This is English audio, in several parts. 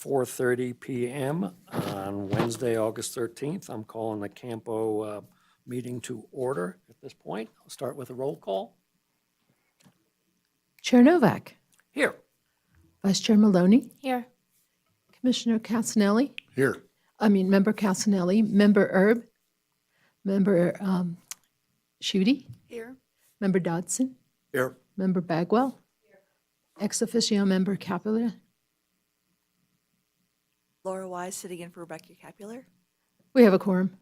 4:30 p.m. on Wednesday, August 13th. I'm calling the CAMPO meeting to order at this point. I'll start with a roll call. Chair Novak, Here. Vice Chair Maloney, Here. Commissioner Casanelli, Here. Member Casanelli, Member Erb, Member Schutte, Here. Member Dodson, Here. Member Bagwell, ex officio Member Capulet. Laura Wise sitting in for Rebecca Capular. We have a quorum.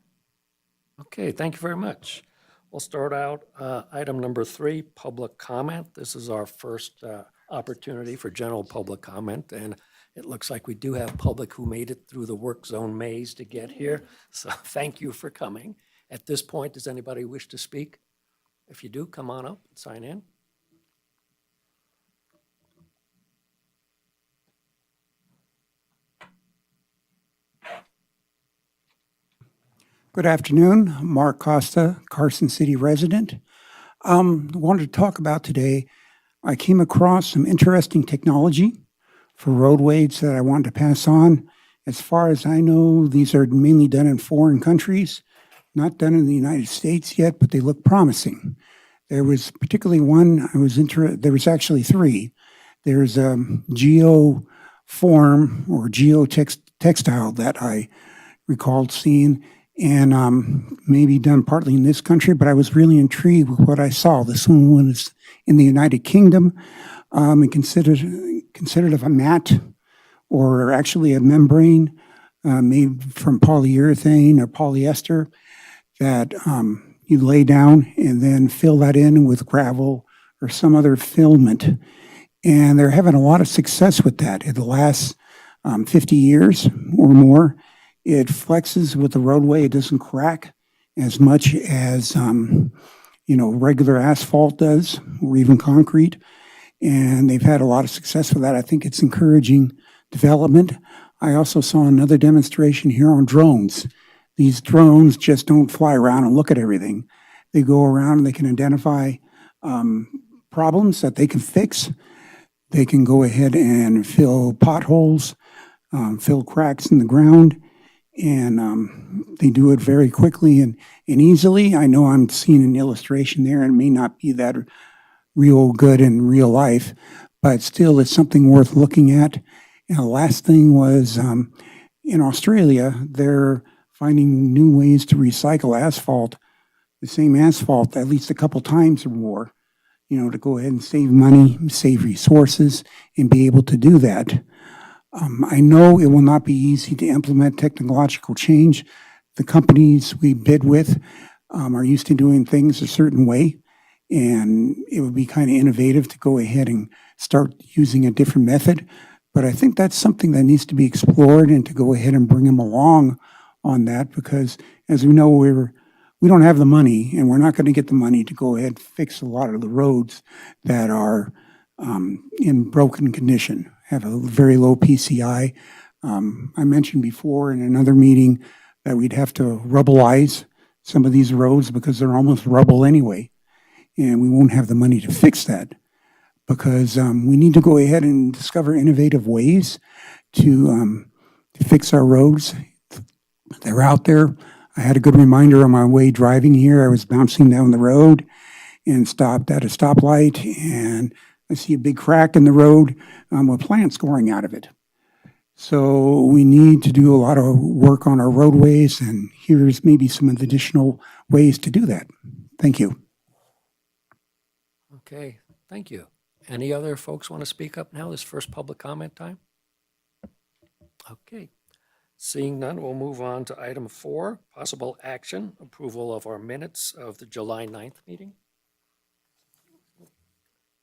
Okay, thank you very much. We'll start out item number 3, public comment. This is our first opportunity for general public comment, and it looks like we do have public who made it through the work zone maze to get here. So thank you for coming. At this point, does anybody wish to speak? If you do, come on up and sign in. Good afternoon. Mark Costa, Carson City resident. Wanted to talk about today, I came across some interesting technology for roadways that I wanted to pass on. As far as I know, these are mainly done in foreign countries, not done in the United States yet, but they look promising. There was particularly one there was actually 3. There's a geoform or geotextile that I recalled seeing, and maybe done partly in this country, but I was really intrigued with what I saw. This one was in the United Kingdom, and considered of a mat, or actually a membrane made from polyurethane or polyester that you lay down and then fill that in with gravel or some other filament. And they're having a lot of success with that. In the last 50 years or more, it flexes with the roadway. It doesn't crack as much as regular asphalt does, or even concrete. And they've had a lot of success with that. I think it's encouraging development. I also saw another demonstration here on drones. These drones just don't fly around and look at everything. They go around and they can identify problems that they can fix. They can go ahead and fill potholes, fill cracks in the ground, and they do it very quickly and easily. I know I'm seeing an illustration there, and it may not be that real good in real life, but still it's something worth looking at. And the last thing was in Australia, they're finding new ways to recycle asphalt, the same asphalt at least a couple times or more, to go ahead and save money, save resources, and be able to do that. I know it will not be easy to implement technological change. The companies we bid with are used to doing things a certain way, and it would be kind of innovative to go ahead and start using a different method. But I think that's something that needs to be explored, and to go ahead and bring them along on that, because as we know, we don't have the money, and we're not going to get the money to go ahead and fix a lot of the roads that are in broken condition, have a very low PCI. I mentioned before in another meeting that we'd have to rubbleize some of these roads because they're almost rubble anyway, and we won't have the money to fix that, because we need to go ahead and discover innovative ways to fix our roads. They're out there. I had a good reminder on my way driving here. I was bouncing down the road and stopped at a stoplight, and I see a big crack in the road with plants growing out of it. So we need to do a lot of work on our roadways, and here's maybe some additional ways to do that. Thank you. Okay, thank you. Any other folks want to speak up now? This first public comment time? Okay. Seeing none, we'll move on to item 4, possible action, approval of our minutes of the July 9th meeting.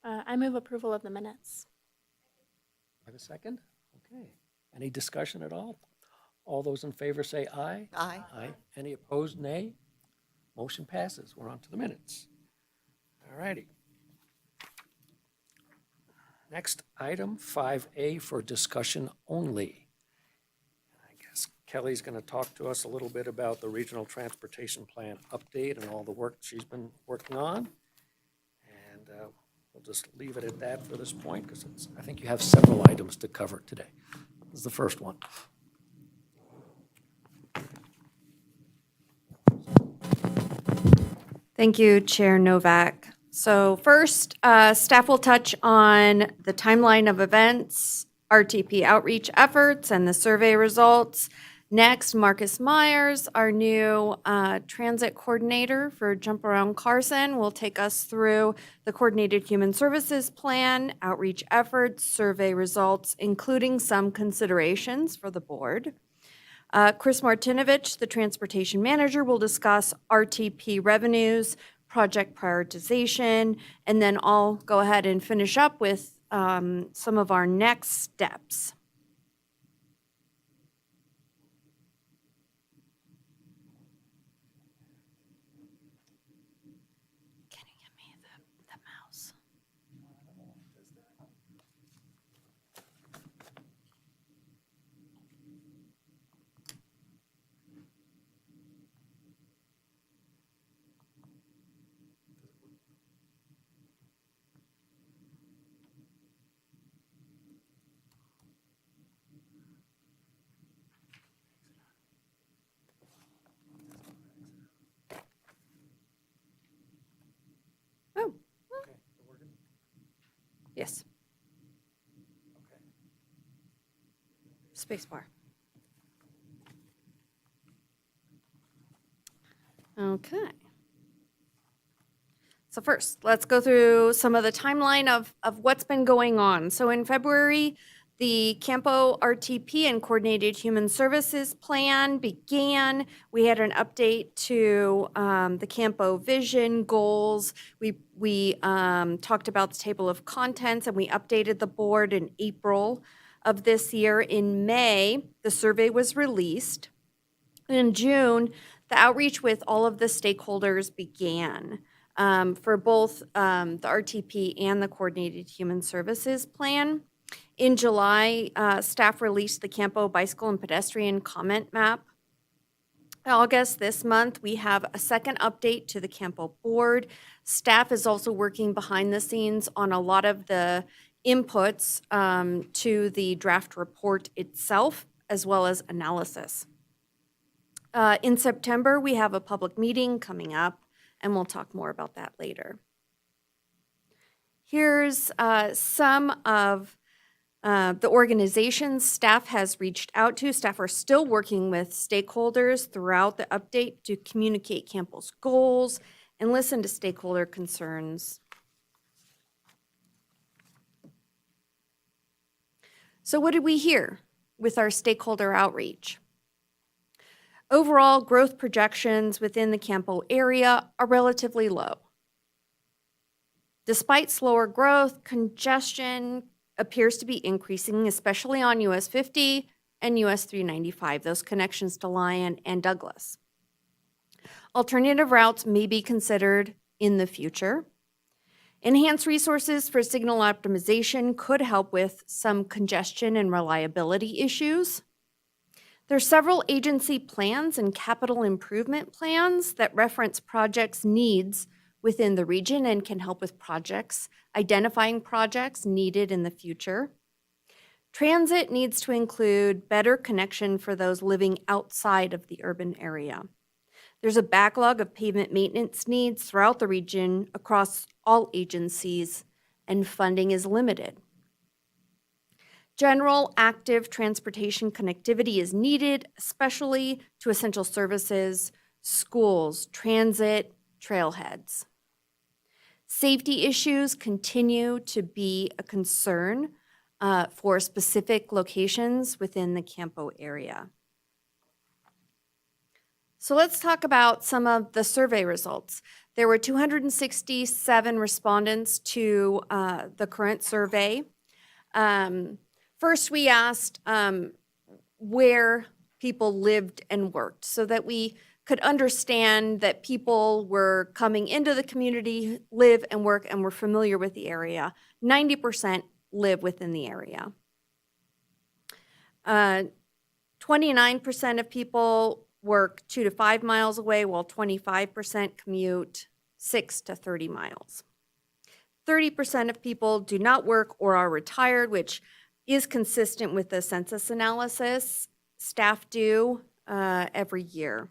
I move approval of the minutes. Have a second? Okay. Any discussion at all? All those in favor say aye. Aye. Aye. Any opposed, nay? Motion passes. We're on to the minutes. All righty. Next item, 5A, for discussion only. I guess Kelly's going to talk to us a little bit about the Regional Transportation Plan update and all the work she's been working on. And we'll just leave it at that for this point, because I think you have several items to cover today. is the first one. Thank you, Chair Novak. So first, staff will touch on the timeline of events, RTP outreach efforts, and the survey results. Next, Marcus Myers, our new transit coordinator for Jump Around Carson, will take us through the Coordinated Human Services Plan, outreach efforts, survey results, including some considerations for the board. Chris Martinovich, the transportation manager, will discuss RTP revenues, project prioritization, and then I'll go ahead and finish up with some of our next steps. Can you give me the mouse? Oh. Yes. Spacebar. Okay. So first, let's go through some of the timeline of what's been going on. So in February, the CAMPO RTP and Coordinated Human Services Plan began. We had an update to the CAMPO vision goals. We talked about the table of contents, and we updated the board in April of this year. In May, the survey was released. In June, the outreach with all of the stakeholders began for both the RTP and the Coordinated Human Services Plan. In July, staff released the CAMPO Bicycle and Pedestrian Comment Map. In August this month, we have a second update to the CAMPO board. Staff is also working behind the scenes on a lot of the inputs to the draft report itself, as well as analysis. In September, we have a public meeting coming up, and we'll talk more about that later. Here's some of the organizations staff has reached out to. Staff are still working with stakeholders throughout the update to communicate CAMPO's goals and listen to stakeholder concerns. So what did we hear with our stakeholder outreach? Overall, growth projections within the CAMPO area are relatively low. Despite slower growth, congestion appears to be increasing, especially on US 50 and US 395, those connections to Lyon and Douglas. Alternative routes may be considered in the future. Enhanced resources for signal optimization could help with some congestion and reliability issues. There are several agency plans and capital improvement plans that reference projects' needs within the region and can help with projects, identifying projects needed in the future. Transit needs to include better connection for those living outside of the urban area. There's a backlog of pavement maintenance needs throughout the region across all agencies, and funding is limited. General active transportation connectivity is needed, especially to essential services, schools, transit, trailheads. Safety issues continue to be a concern for specific locations within the CAMPO area. So let's talk about some of the survey results. There were 267 respondents to the current survey. First, we asked where people lived and worked so that we could understand that people were coming into the community, live and work, and were familiar with the area. 90% live within the area. 29% of people work 2 to 5 miles away, while 25% commute 6 to 30 miles. 30% of people do not work or are retired, which is consistent with the census analysis staff do every year.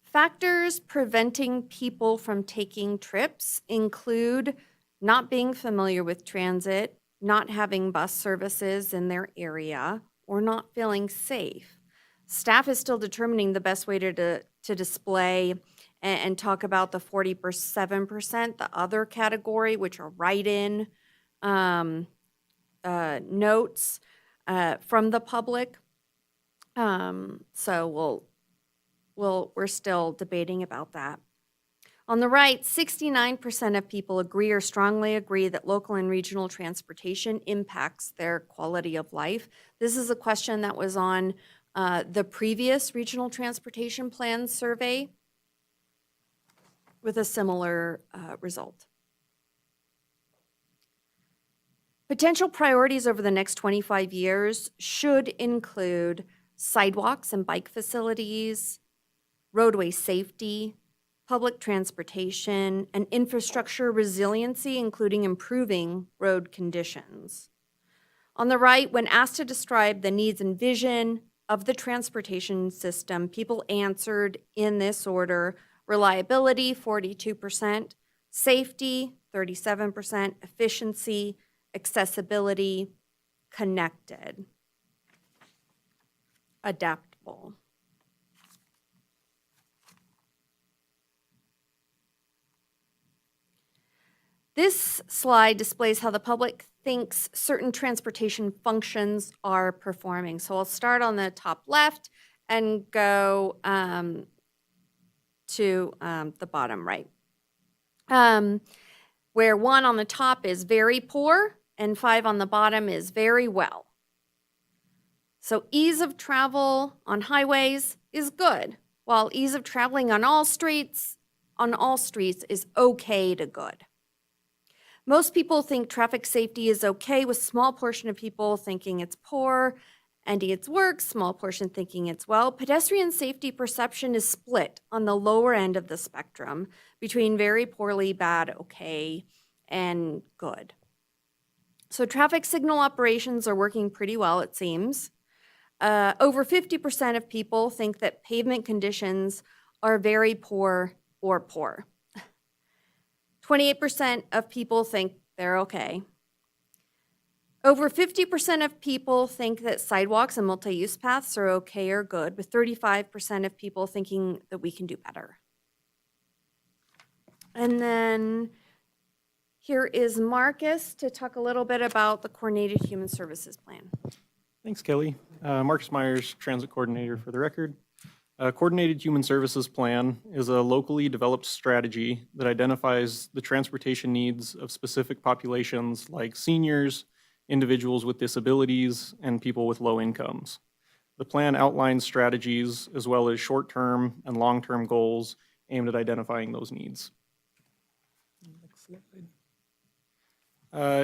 Factors preventing people from taking trips include not being familiar with transit, not having bus services in their area, or not feeling safe. Staff is still determining the best way to display and talk about the 47%, the other category, which are write-in notes from the public. So we're still debating about that. On the right, 69% of people agree or strongly agree that local and regional transportation impacts their quality of life. This is a question that was on the previous regional transportation plan survey with a similar result. Potential priorities over the next 25 years should include sidewalks and bike facilities, roadway safety, public transportation, and infrastructure resiliency, including improving road conditions. On the right, when asked to describe the needs and vision of the transportation system, people answered in this order: reliability, 42%, safety, 37%, efficiency, accessibility, connected, adaptable. This slide displays how the public thinks certain transportation functions are performing. So I'll start on the top left and go to the bottom right, where 1 on the top is very poor and 5 on the bottom is very well. So ease of travel on highways is good, while ease of traveling on all streets is okay to good. Most people think traffic safety is okay, with small portion of people thinking it's poor and it's worse, small portion thinking it's well. Pedestrian safety perception is split on the lower end of the spectrum between very poorly, bad, okay, and good. So traffic signal operations are working pretty well, it seems. Over 50% of people think that pavement conditions are very poor or poor. 28% of people think they're okay. Over 50% of people think that sidewalks and multi-use paths are okay or good, with 35% of people thinking that we can do better. And then here is Marcus to talk a little bit about the Coordinated Human Services Plan. Thanks, Kelly. Marcus Myers, Transit Coordinator for the record. Coordinated Human Services Plan is a locally developed strategy that identifies the transportation needs of specific populations like seniors, individuals with disabilities, and people with low incomes. The plan outlines strategies as well as short-term and long-term goals aimed at identifying those needs. Next slide.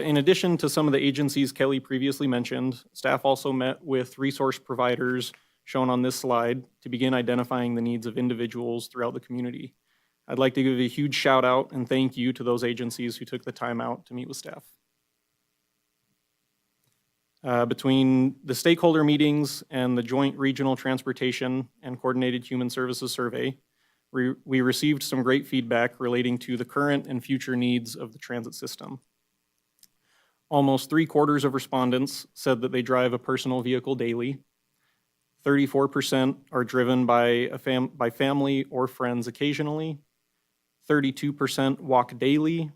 In addition to some of the agencies Kelly previously mentioned, staff also met with resource providers shown on this slide to begin identifying the needs of individuals throughout the community. I'd like to give a huge shout out and thank you to those agencies who took the time out to meet with staff. Between the stakeholder meetings and the Joint Regional Transportation and Coordinated Human Services Survey, we received some great feedback relating to the current and future needs of the transit system. Almost 3/4 of respondents said that they drive a personal vehicle daily. 34% are driven by family or friends occasionally. 32% walk daily.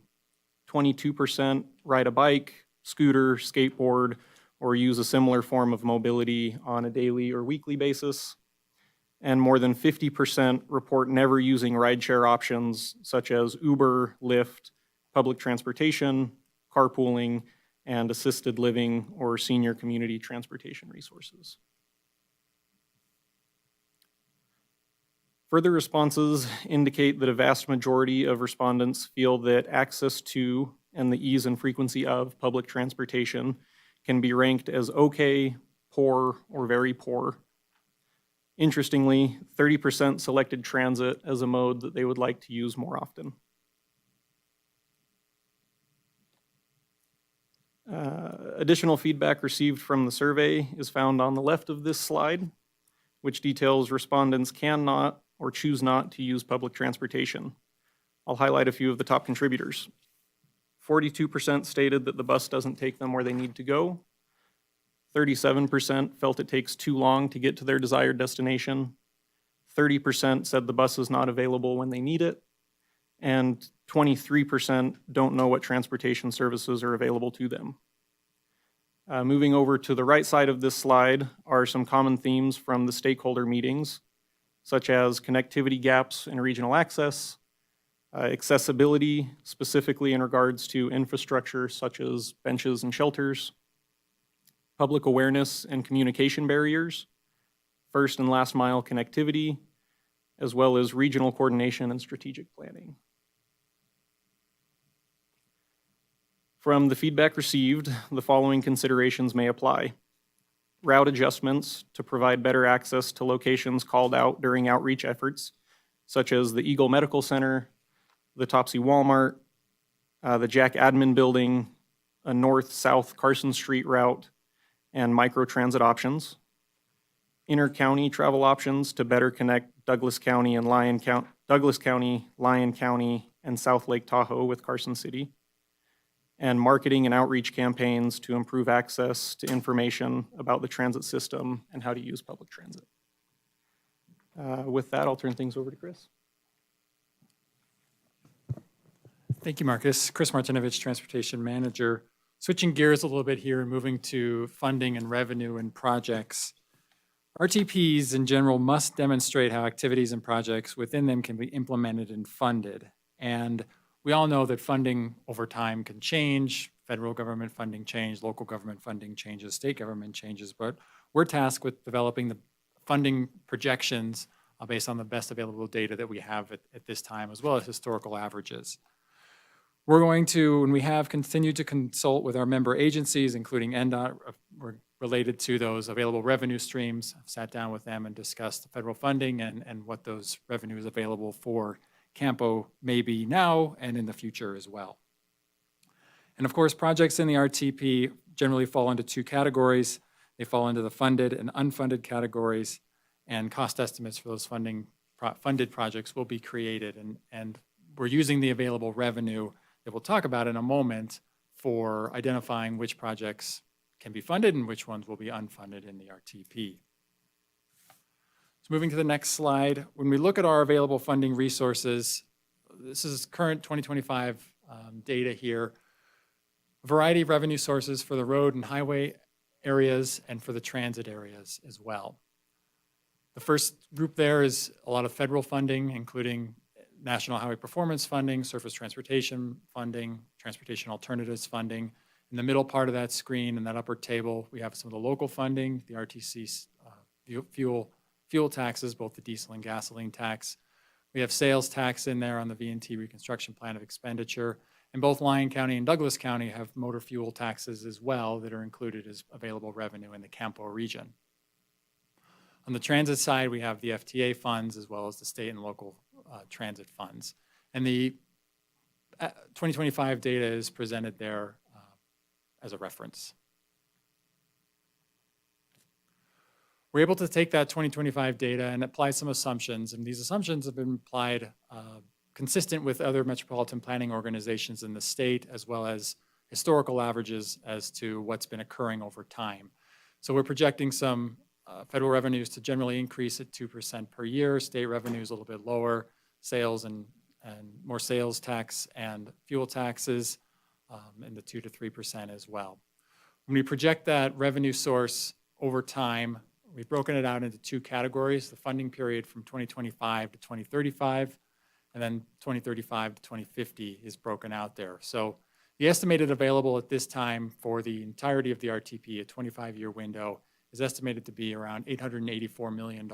22% ride a bike, scooter, skateboard, or use a similar form of mobility on a daily or weekly basis. And more than 50% report never using rideshare options such as Uber, Lyft, public transportation, carpooling, and assisted living or senior community transportation resources. Further responses indicate that a vast majority of respondents feel that access to and the ease and frequency of public transportation can be ranked as okay, poor, or very poor. Interestingly, 30% selected transit as a mode that they would like to use more often. Additional feedback received from the survey is found on the left of this slide, which details respondents cannot or choose not to use public transportation. I'll highlight a few of the top contributors. 42% stated that the bus doesn't take them where they need to go. 37% felt it takes too long to get to their desired destination. 30% said the bus is not available when they need it. And 23% don't know what transportation services are available to them. Moving over to the right side of this slide are some common themes from the stakeholder meetings, such as connectivity gaps in regional access, accessibility, specifically in regards to infrastructure such as benches and shelters, public awareness and communication barriers, first and last mile connectivity, as well as regional coordination and strategic planning. From the feedback received, the following considerations may apply. Route adjustments to provide better access to locations called out during outreach efforts, such as the Eagle Medical Center, the Topsy Walmart, the Jack Admin Building, a north-south Carson Street route, and microtransit options. Inter-county travel options to better connect Douglas County, Lyon County, and South Lake Tahoe with Carson City. And marketing and outreach campaigns to improve access to information about the transit system and how to use public transit. With that, I'll turn things over to Chris. Thank you, Marcus. Chris Martinovich, Transportation Manager. Switching gears a little bit here and moving to funding and revenue and projects. RTPs in general must demonstrate how activities and projects within them can be implemented and funded. And we all know that funding over time can change. Federal government funding changes, local government funding changes, state government changes, but we're tasked with developing the funding projections based on the best available data that we have at this time, as well as historical averages. We're going to, and we have continued to consult with our member agencies, including NDOT, related to those available revenue streams. I've sat down with them and discussed the federal funding and what those revenues available for CAMPO may be now and in the future as well. And of course, projects in the RTP generally fall into two categories. They fall into the funded and unfunded categories, and cost estimates for those funded projects will be created. And we're using the available revenue that we'll talk about in a moment for identifying which projects can be funded and which ones will be unfunded in the RTP. So moving to the next slide, when we look at our available funding resources, this is current 2025 data here, a variety of revenue sources for the road and highway areas and for the transit areas as well. The first group there is a lot of federal funding, including National Highway Performance Funding, Surface Transportation Funding, Transportation Alternatives Funding. In the middle part of that screen, in that upper table, we have some of the local funding, the RTC fuel taxes, both the diesel and gasoline tax. We have sales tax in there on the V&T Reconstruction Plan of Expenditure. And both Lyon County and Douglas County have motor fuel taxes as well that are included as available revenue in the CAMPO region. On the transit side, we have the FTA funds as well as the state and local transit funds. And the 2025 data is presented there as a reference. We're able to take that 2025 data and apply some assumptions, and these assumptions have been applied consistent with other metropolitan planning organizations in the state, as well as historical averages as to what's been occurring over time. So we're projecting some federal revenues to generally increase at 2% per year, state revenues a little bit lower, sales and more sales tax and fuel taxes in the 2 to 3% as well. When we project that revenue source over time, we've broken it out into two categories, the funding period from 2025 to 2035, and then 2035 to 2050 is broken out there. So the estimated available at this time for the entirety of the RTP, a 25-year window, is estimated to be around $884 million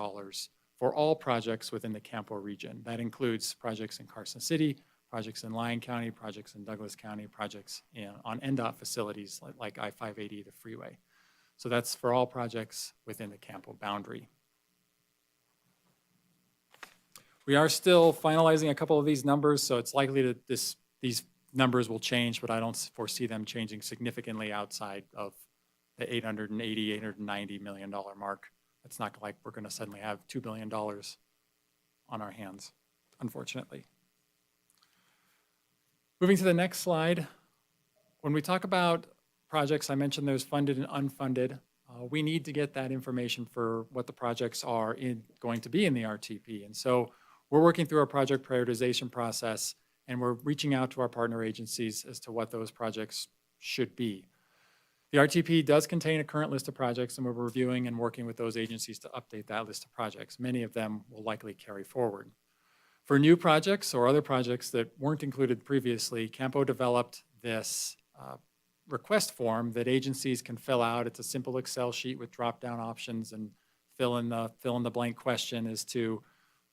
for all projects within the CAMPO region. That includes projects in Carson City, projects in Lyon County, projects in Douglas County, projects on NDOT facilities like I-580, the freeway. So that's for all projects within the CAMPO boundary. We are still finalizing a couple of these numbers, so it's likely that these numbers will change, but I don't foresee them changing significantly outside of the $880, $890 million mark. It's not like we're going to suddenly have $2 billion on our hands, unfortunately. Moving to the next slide. When we talk about projects, I mentioned there's funded and unfunded. We need to get that information for what the projects are going to be in the RTP. And so we're working through our project prioritization process, and we're reaching out to our partner agencies as to what those projects should be. The RTP does contain a current list of projects, and we're reviewing and working with those agencies to update that list of projects. Many of them will likely carry forward. For new projects or other projects that weren't included previously, CAMPO developed this request form that agencies can fill out. It's a simple Excel sheet with drop-down options, and fill in the blank question as to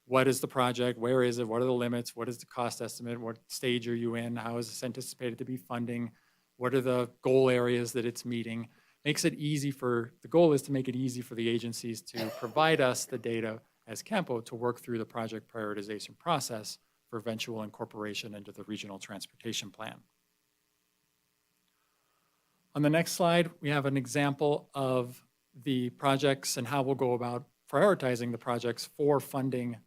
what is the project, where is it, what are the limits, what is the cost estimate, what stage are you in, how is this anticipated to be funding, what are the goal areas that it's meeting. The goal is to make it easy for the agencies to provide us the data as CAMPO to work through the project prioritization process for eventual incorporation into the regional transportation plan. On the next slide, we have an example of the projects and how we'll go about prioritizing the projects for funding,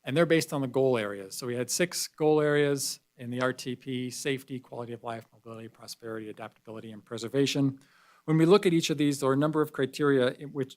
and they're based on the goal areas. So we had 6 goal areas in the RTP: safety, quality of life, mobility, prosperity, adaptability, and preservation. When we look at each of these, there are a number of criteria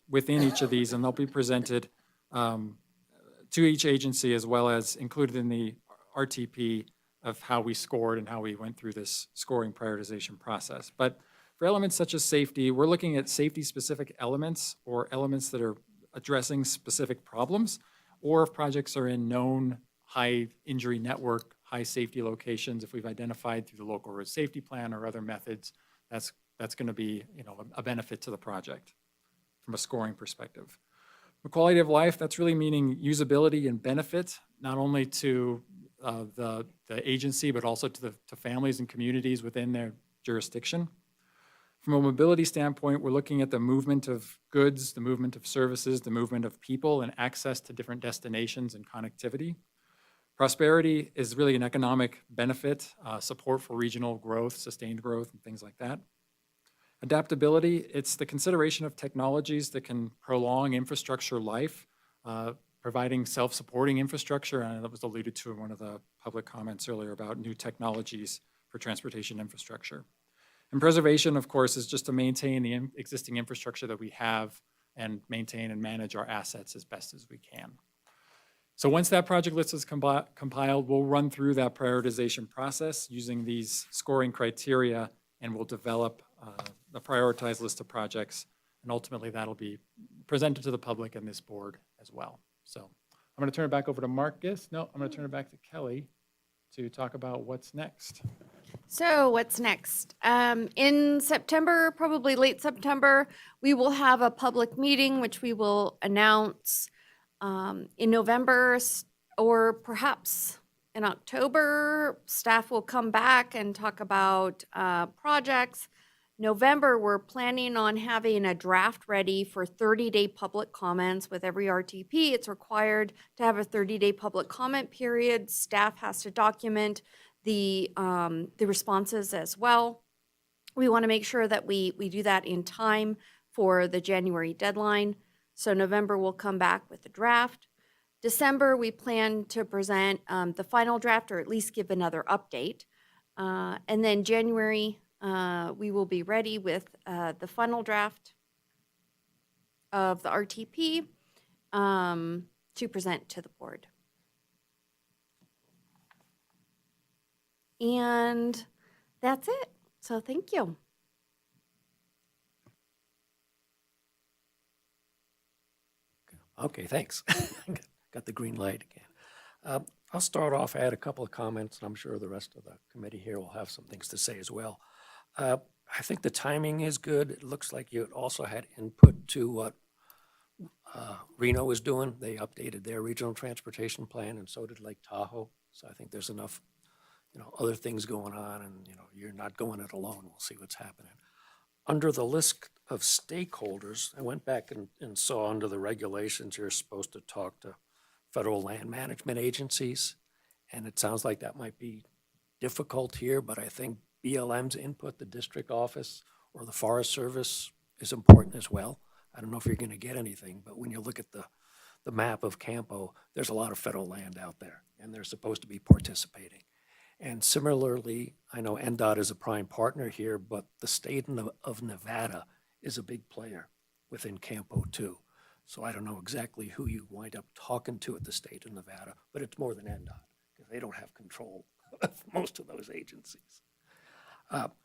within each of these, and they'll be presented to each agency as well as included in the RTP of how we scored and how we went through this scoring prioritization process. But for elements such as safety, we're looking at safety-specific elements or elements that are addressing specific problems, or if projects are in known high injury network, high safety locations, if we've identified through the local road safety plan or other methods, that's going to be a benefit to the project from a scoring perspective. The quality of life, that's really meaning usability and benefit, not only to the agency, but also to families and communities within their jurisdiction. From a mobility standpoint, we're looking at the movement of goods, the movement of services, the movement of people, and access to different destinations and connectivity. Prosperity is really an economic benefit, support for regional growth, sustained growth, and things like that. Adaptability, it's the consideration of technologies that can prolong infrastructure life, providing self-supporting infrastructure, and that was alluded to in one of the public comments earlier about new technologies for transportation infrastructure. And preservation, of course, is just to maintain the existing infrastructure that we have and maintain and manage our assets as best as we can. So once that project list is compiled, we'll run through that prioritization process using these scoring criteria, and we'll develop a prioritized list of projects, and ultimately that'll be presented to the public and this board as well. So I'm going to turn it back over to Marcus. No, I'm going to turn it back to Kelly to talk about what's next. So what's next? In September, probably late September, we will have a public meeting, which we will announce in November, or perhaps in October. Staff will come back and talk about projects. November, we're planning on having a draft ready for 30-day public comments. With every RTP, it's required to have a 30-day public comment period. Staff has to document the responses as well. We want to make sure that we do that in time for the January deadline. So November, we'll come back with the draft. December, we plan to present the final draft, or at least give another update. And then January, we will be ready with the final draft of the RTP to present to the board. And that's it. So thank you. Okay, thanks. Got the green light again. I'll start off. I had a couple of comments, and I'm sure the rest of the committee here will have some things to say as well. I think the timing is good. It looks like you also had input to what Reno is doing. They updated their regional transportation plan, and so did Lake Tahoe. So I think there's enough, other things going on, and, you're not going it alone. We'll see what's happening. Under the list of stakeholders, I went back and saw under the regulations, you're supposed to talk to federal land management agencies. And it sounds like that might be difficult here, but I think BLM's input, the district office or the Forest Service, is important as well. I don't know if you're going to get anything, but when you look at the map of Campo, there's a lot of federal land out there, and they're supposed to be participating. And similarly, I know NDOT is a prime partner here, but the state of Nevada is a big player within Campo too. So I don't know exactly who you wind up talking to at the state of Nevada, but it's more than NDOT, because they don't have control of most of those agencies.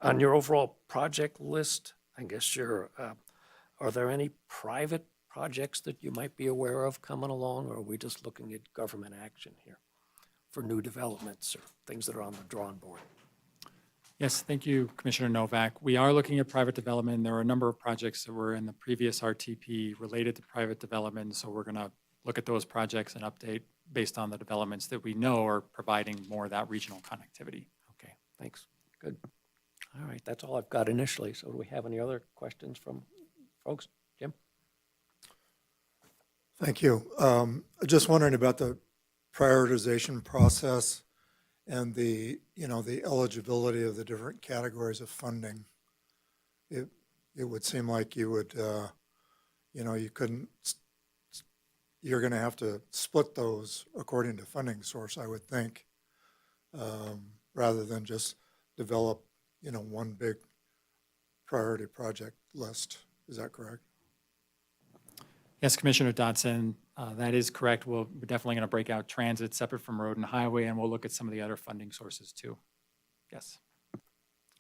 On your overall project list, I guess are there any private projects that you might be aware of coming along, or are we just looking at government action here for new developments or things that are on the drawing board? Yes, thank you, Commissioner Novak. We are looking at private development. There are a number of projects that were in the previous RTP related to private development, so we're going to look at those projects and update based on the developments that we know are providing more of that regional connectivity. Okay, thanks. Good. All right, that's all I've got initially. So do we have any other questions from folks? Jim? Thank you. Just wondering about the prioritization process and the eligibility of the different categories of funding. It would seem like you would, you couldn't, you're going to have to split those according to funding source, I would think, rather than just develop, one big priority project list. Is that correct? Yes, Commissioner Dodson, that is correct. We're definitely going to break out transit separate from road and highway, and we'll look at some of the other funding sources too. Yes.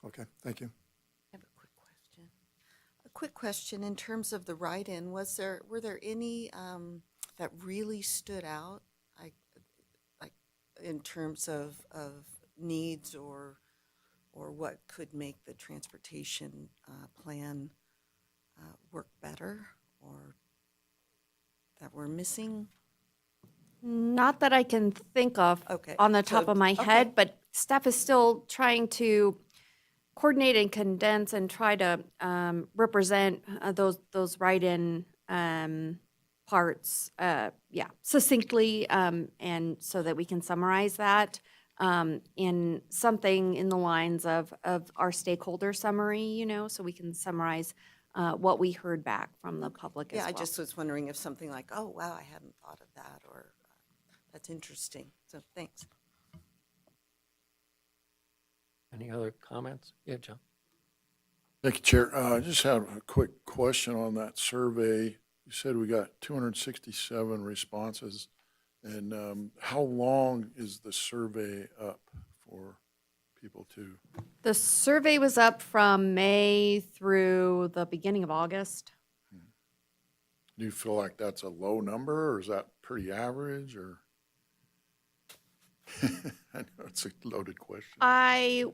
Okay, thank you. I have a quick question. A quick question in terms of the write-in, were there any that really stood out, like in terms of needs or what could make the transportation plan work better, or that we're missing? Not that I can think of Okay, on the top so- of my okay. head, but staff is still trying to coordinate and condense and try to represent those write-in parts, succinctly, and so that we can summarize that in something in the lines of our stakeholder summary, so we can summarize what we heard back from the public as well. Yeah, I just was wondering if something like, oh, wow, I hadn't thought of that, or that's interesting. So thanks. Any other comments? Yeah, John? Thank you, Chair. I just have a quick question on that survey. You said we got 267 responses, and how long is the survey up for people to? The survey was up from May through the beginning of August. Do you feel like that's a low number, or is that pretty average, or? I know it's a loaded question. I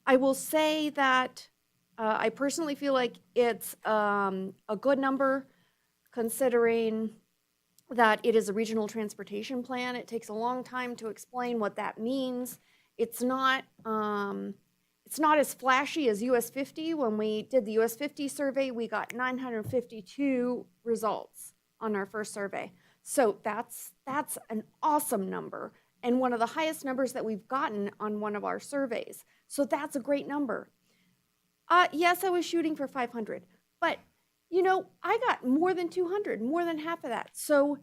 will say that I personally feel like it's a good number, considering that it is a regional transportation plan. It takes a long time to explain what that means. It's not as flashy as US 50. When we did the US 50 survey, we got 952 results on our first survey. So that's an awesome number, and one of the highest numbers that we've gotten on one of our surveys. So that's a great number. Yes, I was shooting for 500, but I got more than 200, more than half of that. So,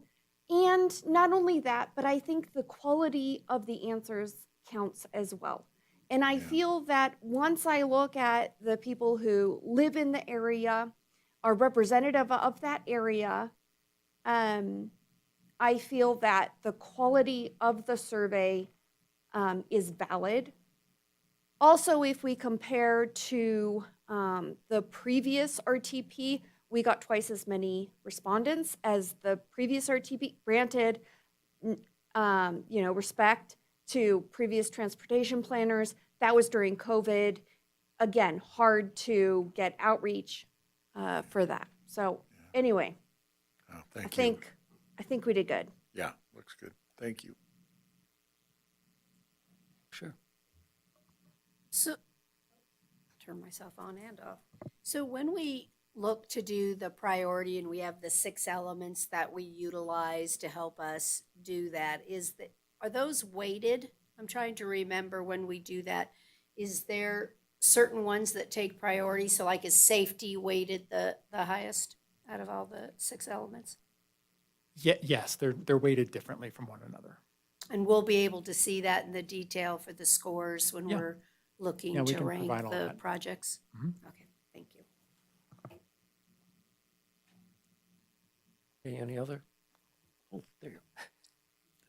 and not only that, but I think the quality of the answers counts as well. And I feel that once I look at the people who live in the area, are representative of that area, I feel that the quality of the survey is valid. Also, if we compare to the previous RTP, we got twice as many respondents as the previous RTP. Granted, respect to previous transportation planners. That was during COVID. Again, hard to get outreach for that. So anyway, Oh, thank you. I think we did good. Yeah, looks good. Thank you. Sure. So, turn myself on and off. So when we look to do the priority and we have the 6 elements that we utilize to help us do that, are those weighted? I'm trying to remember when we do that. Is there certain ones that take priority? So like is safety weighted the highest out of all the 6 elements? Yes, they're weighted differently from one another. And we'll be able to see that in the detail for the scores when Yeah. we're looking Yeah, we to can rank provide all the that. projects? Mhm. Okay, thank you. Okay, any other? Oh, there you go.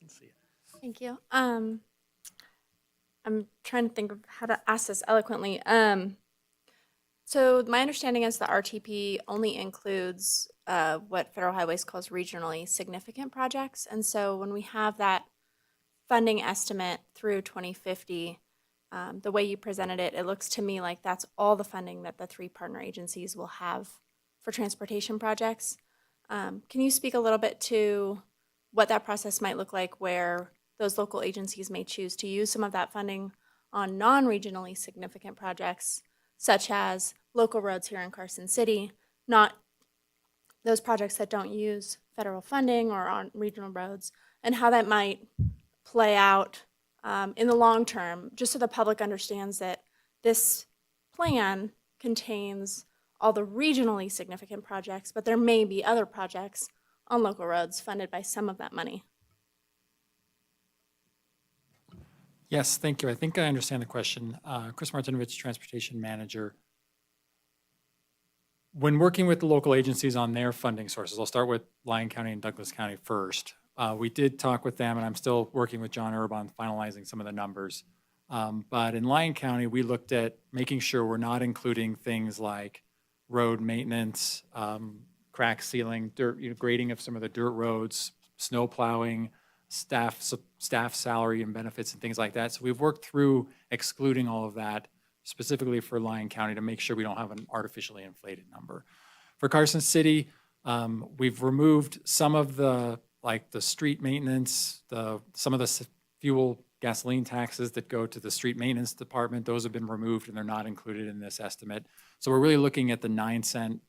Didn't see it. Thank you. I'm trying to think of how to ask this eloquently. So my understanding is the RTP only includes what Federal Highways calls regionally significant projects. And so when we have that funding estimate through 2050, the way you presented it, it looks to me like that's all the funding that the 3 partner agencies will have for transportation projects. Can you speak a little bit to what that process might look like where those local agencies may choose to use some of that funding on non-regionally significant projects, such as local roads here in Carson City, not those projects that don't use federal funding or on regional roads, and how that might play out in the long term, just so the public understands that this plan contains all the regionally significant projects, but there may be other projects on local roads funded by some of that money. Yes, thank you. I think I understand the question. Chris Martinovich, Transportation Manager. When working with the local agencies on their funding sources, I'll start with Lyon County and Douglas County first. We did talk with them, and I'm still working with John Erb on finalizing some of the numbers. But in Lyon County, we looked at making sure we're not including things like road maintenance, crack sealing, dirt, grading of some of the dirt roads, snow plowing, staff salary and benefits and things like that. So we've worked through excluding all of that specifically for Lyon County to make sure we don't have an artificially inflated number. For Carson City, we've removed some of the street maintenance, some of the fuel gasoline taxes that go to the street maintenance department. Those have been removed and they're not included in this estimate. So we're really looking at the 9-cent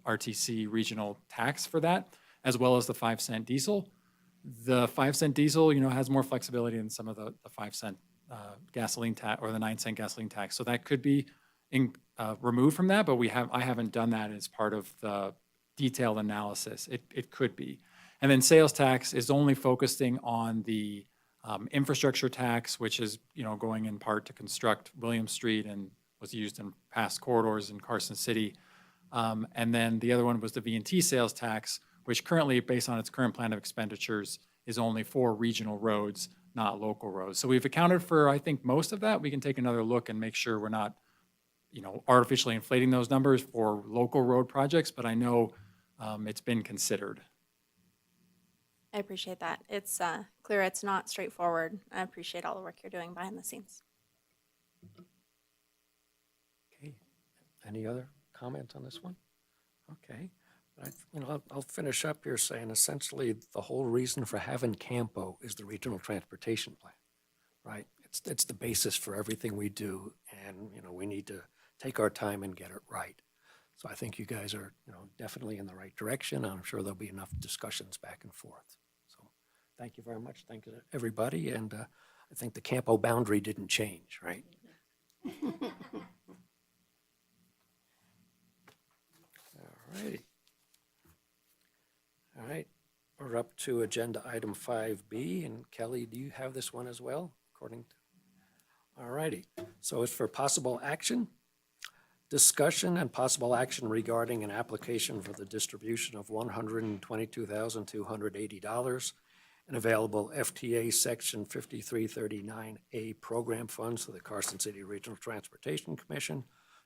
RTC regional tax for that, as well as the 5-cent diesel. The 5-cent diesel, has more flexibility than some of the 5-cent gasoline tax or the 9-cent gasoline tax. So that could be removed from that, but I haven't done that as part of the detailed analysis. It could be. And then sales tax is only focusing on the infrastructure tax, which is, going in part to construct William Street and was used in past corridors in Carson City. And then the other one was the V&T sales tax, which currently, based on its current plan of expenditures, is only for regional roads, not local roads. So we've accounted for, I think, most of that. We can take another look and make sure we're not, artificially inflating those numbers for local road projects, but I know it's been considered. I appreciate that. It's clear it's not straightforward. I appreciate all the work you're doing behind the scenes. Okay, any other comments on this one? Okay, I'll finish up here saying essentially the whole reason for having CAMPO is the regional transportation plan, right? It's the basis for everything we do, and we need to take our time and get it right. So I think you guys are definitely in the right direction. I'm sure there'll be enough discussions back and forth. So thank you very much. Thank you to everybody, and I think the CAMPO boundary didn't change, right? All righty. All right, we're up to agenda item 5B, and Kelly, do you have this one as well, according to? All righty, so it's for possible action. Discussion and possible action regarding an application for the distribution of $122,280 in available FTA Section 5339A program funds to the Carson City Regional Transportation Commission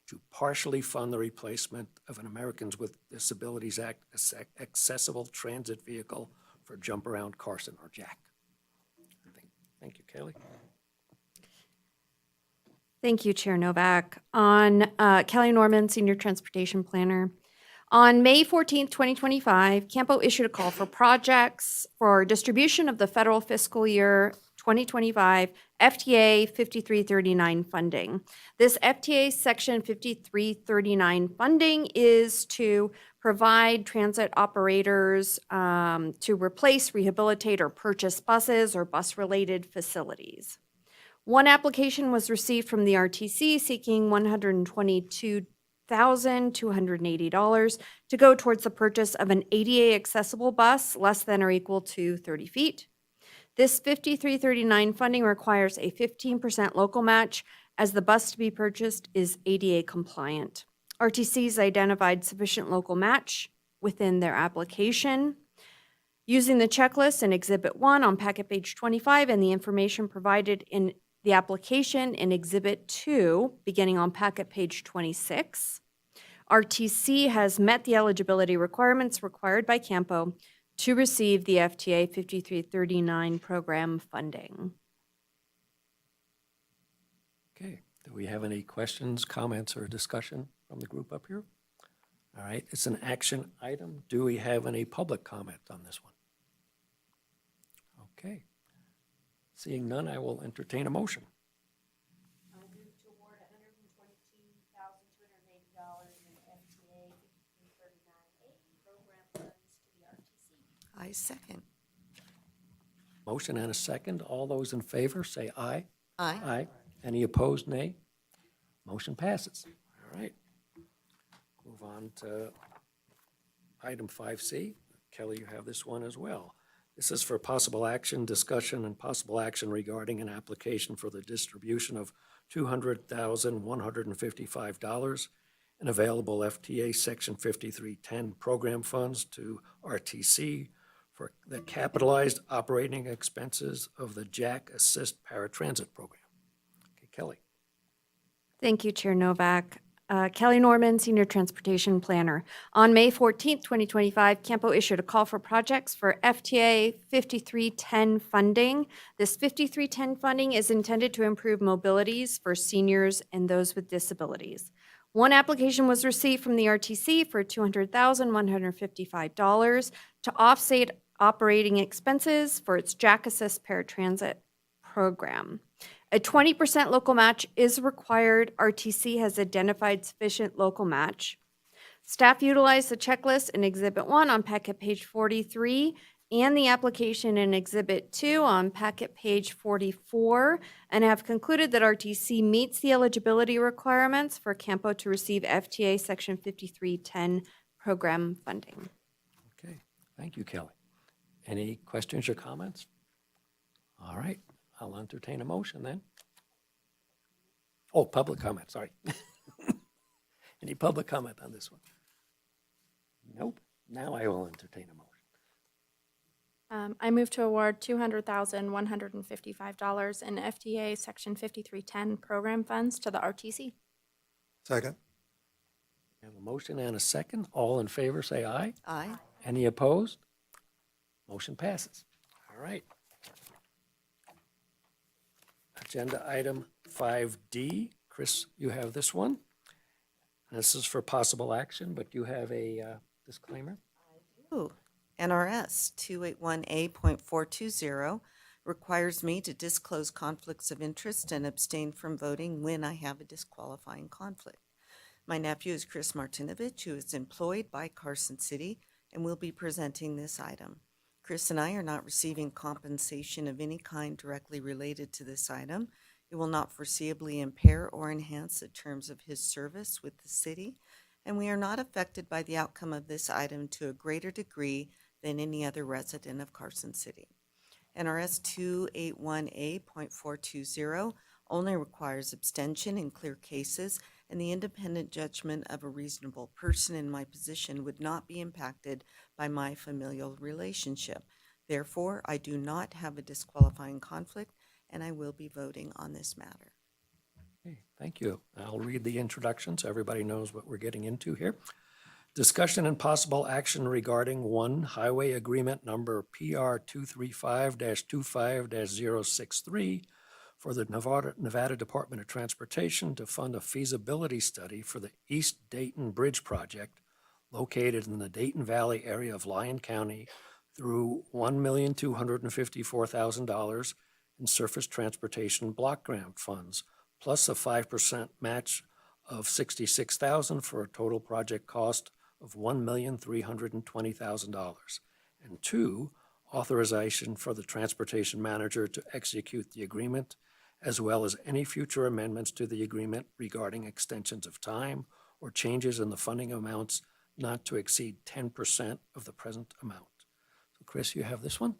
to partially fund the replacement of an Americans with Disabilities Act accessible transit vehicle for Jump Around Carson, or JAC. Thank you, Kelly. Thank you, Chair Novak. On Kelly Norman, Senior Transportation Planner. On May 14th, 2025, CAMPO issued a call for projects for distribution of the federal fiscal year 2025 FTA 5339 funding. This FTA Section 5339 funding is to provide transit operators to replace, rehabilitate, or purchase buses or bus-related facilities. One application was received from the RTC seeking $122,280 to go towards the purchase of an ADA accessible bus less than or equal to 30 feet. This 5339 funding requires a 15% local match as the bus to be purchased is ADA compliant. RTC's identified sufficient local match within their application. Using the checklist in Exhibit 1 on packet page 25 and the information provided in the application in Exhibit 2, beginning on packet page 26, RTC has met the eligibility requirements required by CAMPO to receive the FTA 5339 program funding. Okay, do we have any questions, comments, or discussion from the group up here? All right, it's an action item. Do we have any public comment on this one? Okay. Seeing none, I will entertain a motion. I move to award $122,280 in FTA 5339A program funds to the RTC. I second. Motion and a second. All those in favor, say aye. Aye. Aye. Any opposed, nay? Motion passes. All right. Move on to item 5C. Kelly, you have this one as well. This is for possible action, discussion, and possible action regarding an application for the distribution of $200,155 in available FTA Section 5310 program funds to RTC for the capitalized operating expenses of the Jack Assist Paratransit Program. Okay, Kelly. Thank you, Chair Novak. Kelly Norman, Senior Transportation Planner. On May 14th, 2025, CAMPO issued a call for projects for FTA 5310 funding. This 5310 funding is intended to improve mobilities for seniors and those with disabilities. One application was received from the RTC for $200,155 to offset operating expenses for its Jack Assist Paratransit program. A 20% local match is required. RTC has identified sufficient local match. Staff utilized the checklist in Exhibit 1 on packet page 43 and the application in Exhibit 2 on packet page 44 and have concluded that RTC meets the eligibility requirements for CAMPO to receive FTA Section 5310 program funding. Okay, thank you, Kelly. Any questions or comments? All right, I'll entertain a motion then. Oh, public comment, sorry. Any public comment on this one? Nope. Now I will entertain a motion. I move to award $200,155 in FTA Section 5310 program funds to the RTC. Second. We have a motion and a second. All in favor, say aye. Aye. Any opposed? Motion passes. All right. Agenda item 5D. Chris, you have this one. This is for possible action, but you have a disclaimer. Ooh, NRS 281A.420 requires me to disclose conflicts of interest and abstain from voting when I have a disqualifying conflict. My nephew is Chris Martinovich, who is employed by Carson City and will be presenting this item. Chris and I are not receiving compensation of any kind directly related to this item. It will not foreseeably impair or enhance the terms of his service with the city, and we are not affected by the outcome of this item to a greater degree than any other resident of Carson City. NRS 281A.420 only requires abstention in clear cases, and the independent judgment of a reasonable person in my position would not be impacted by my familial relationship. Therefore, I do not have a disqualifying conflict, and I will be voting on this matter. Okay, thank you. I'll read the introduction so everybody knows what we're getting into here. Discussion and possible action regarding 1, Highway Agreement Number PR 235-25-063 for the Nevada Department of Transportation to fund a feasibility study for the East Dayton Bridge Project located in the Dayton Valley area of Lyon County through $1,254,000 in surface transportation block grant funds, plus a 5% match of $66,000 for a total project cost of $1,320,000. And two, authorization for the transportation manager to execute the agreement, as well as any future amendments to the agreement regarding extensions of time or changes in the funding amounts not to exceed 10% of the present amount. So Chris, you have this one?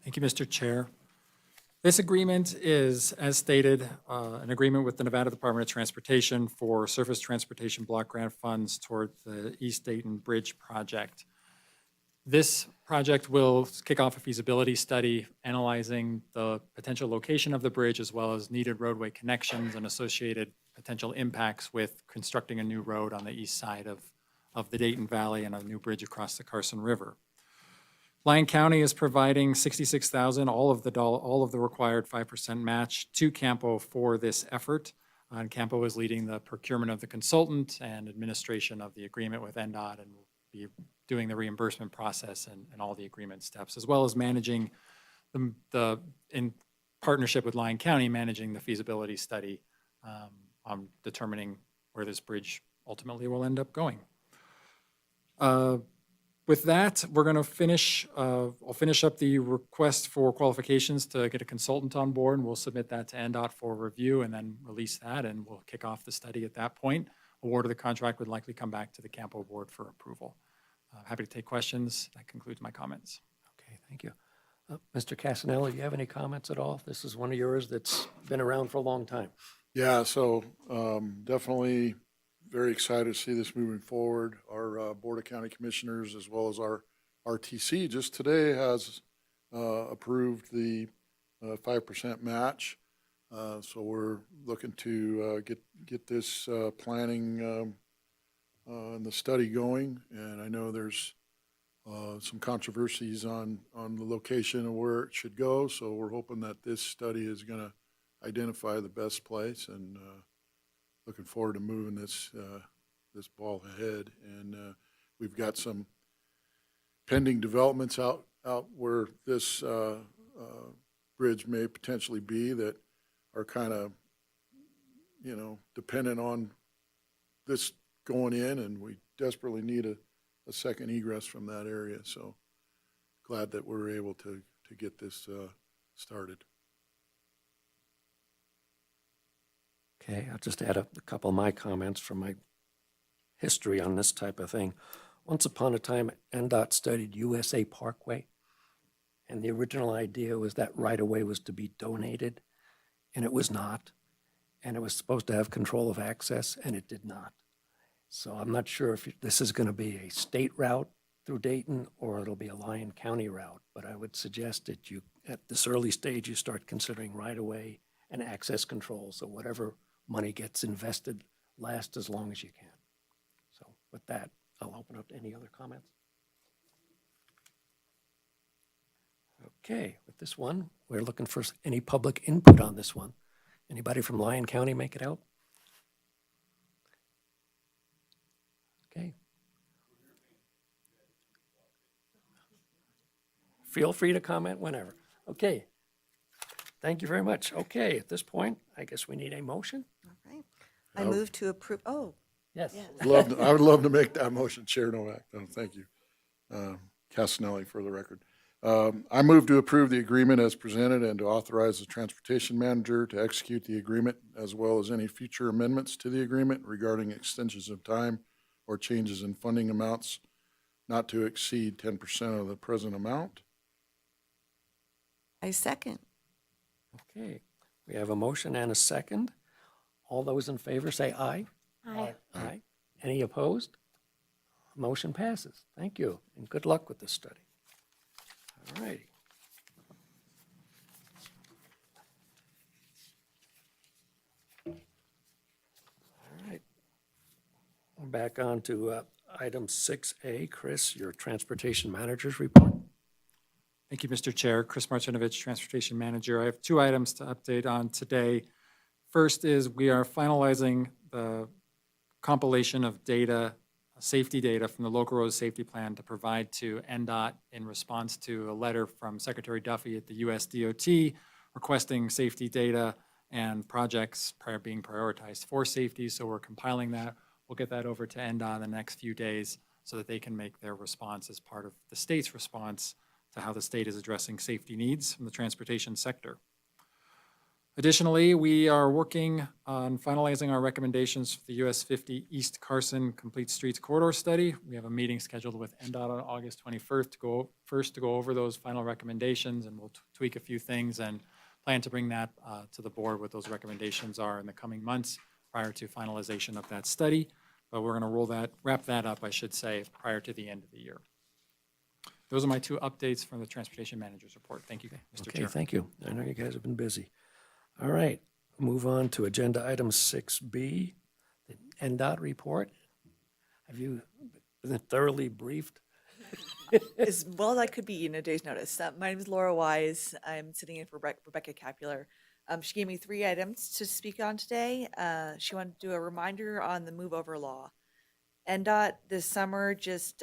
Thank you, Mr. Chair. This agreement is, as stated, an agreement with the Nevada Department of Transportation for surface transportation block grant funds toward the East Dayton Bridge project. This project will kick off a feasibility study analyzing the potential location of the bridge as well as needed roadway connections and associated potential impacts with constructing a new road on the east side of the Dayton Valley and a new bridge across the Carson River. Lyon County is providing $66,000, all of the required 5% match to CAMPO for this effort. And CAMPO is leading the procurement of the consultant and administration of the agreement with NDOT and will be doing the reimbursement process and all the agreement steps, as well as managing in partnership with Lyon County, managing the feasibility study on determining where this bridge ultimately will end up going. With that, we're going to finish, I'll finish up the request for qualifications to get a consultant on board, and we'll submit that to NDOT for review and then release that, and we'll kick off the study at that point. Award of the contract would likely come back to the CAMPO board for approval. Happy to take questions. That concludes my comments. Okay, thank you. Mr. Casanelli, do you have any comments at all? This is one of yours that's been around for a long time. Yeah, so definitely very excited to see this moving forward. Our Board of County Commissioners, as well as our RTC, just today has approved the 5% match. So we're looking to get this planning and the study going. And I know there's some controversies on the location and where it should go. So we're hoping that this study is going to identify the best place, and looking forward to moving this ball ahead. And we've got some pending developments out where this bridge may potentially be that are kind of, dependent on this going in, and we desperately need a second egress from that area. So glad that we're able to get this started. Okay, I'll just add a couple of my comments from my history on this type of thing. Once upon a time, NDOT studied USA Parkway, and the original idea was that right-of-way was to be donated, and it was not. And it was supposed to have control of access, and it did not. So I'm not sure if this is going to be a state route through Dayton or it'll be a Lyon County route, but I would suggest that you, at this early stage, you start considering right-of-way and access control, so whatever money gets invested lasts as long as you can. So with that, I'll open up to any other comments. Okay, with this one, we're looking for any public input on this one. Anybody from Lyon County make it out? Okay. Feel free to comment whenever. Okay. Thank you very much. Okay, at this point, I guess we need a motion. All right. I move to approve, Yes. I would love to make that motion, Chair Novak. Thank you. Casanelli for the record. I move to approve the agreement as presented and to authorize the transportation manager to execute the agreement as well as any future amendments to the agreement regarding extensions of time or changes in funding amounts not to exceed 10% of the present amount. I second. Okay, we have a motion and a second. All those in favor say aye. Aye. Aye. Any opposed? Motion passes. Thank you, and good luck with this study. All righty. All right. We're back on to item 6A. Chris, your transportation manager's report. Thank you, Mr. Chair. Chris Martinovich, Transportation Manager. I have two items to update on today. First is we are finalizing the compilation of data safety data from the local road safety plan to provide to NDOT in response to a letter from Secretary Duffy at the US DOT requesting safety data and projects being prioritized for safety. So we're compiling that. We'll get that over to NDOT in the next few days so that they can make their response as part of the state's response to how the state is addressing safety needs from the transportation sector. Additionally, we are working on finalizing our recommendations for the US 50 East Carson Complete Streets Corridor Study. We have a meeting scheduled with NDOT on August 21st to go over those final recommendations, and we'll tweak a few things and plan to bring that to the board what those recommendations are in the coming months prior to finalization of that study. But we're going to wrap that up, I should say, prior to the end of the year. Those are my two updates from the Transportation Manager's Report. Thank you, Mr. Okay, Chair. thank you. I know you guys have been busy. All right, move on to agenda item 6B, the NDOT report. Have you been thoroughly briefed? As well as I could be in a day's notice. My name is Laura Wise. I'm sitting in for Rebecca Capular. She gave me 3 items to speak on today. She wanted to do a reminder on the move over law. NDOT this summer just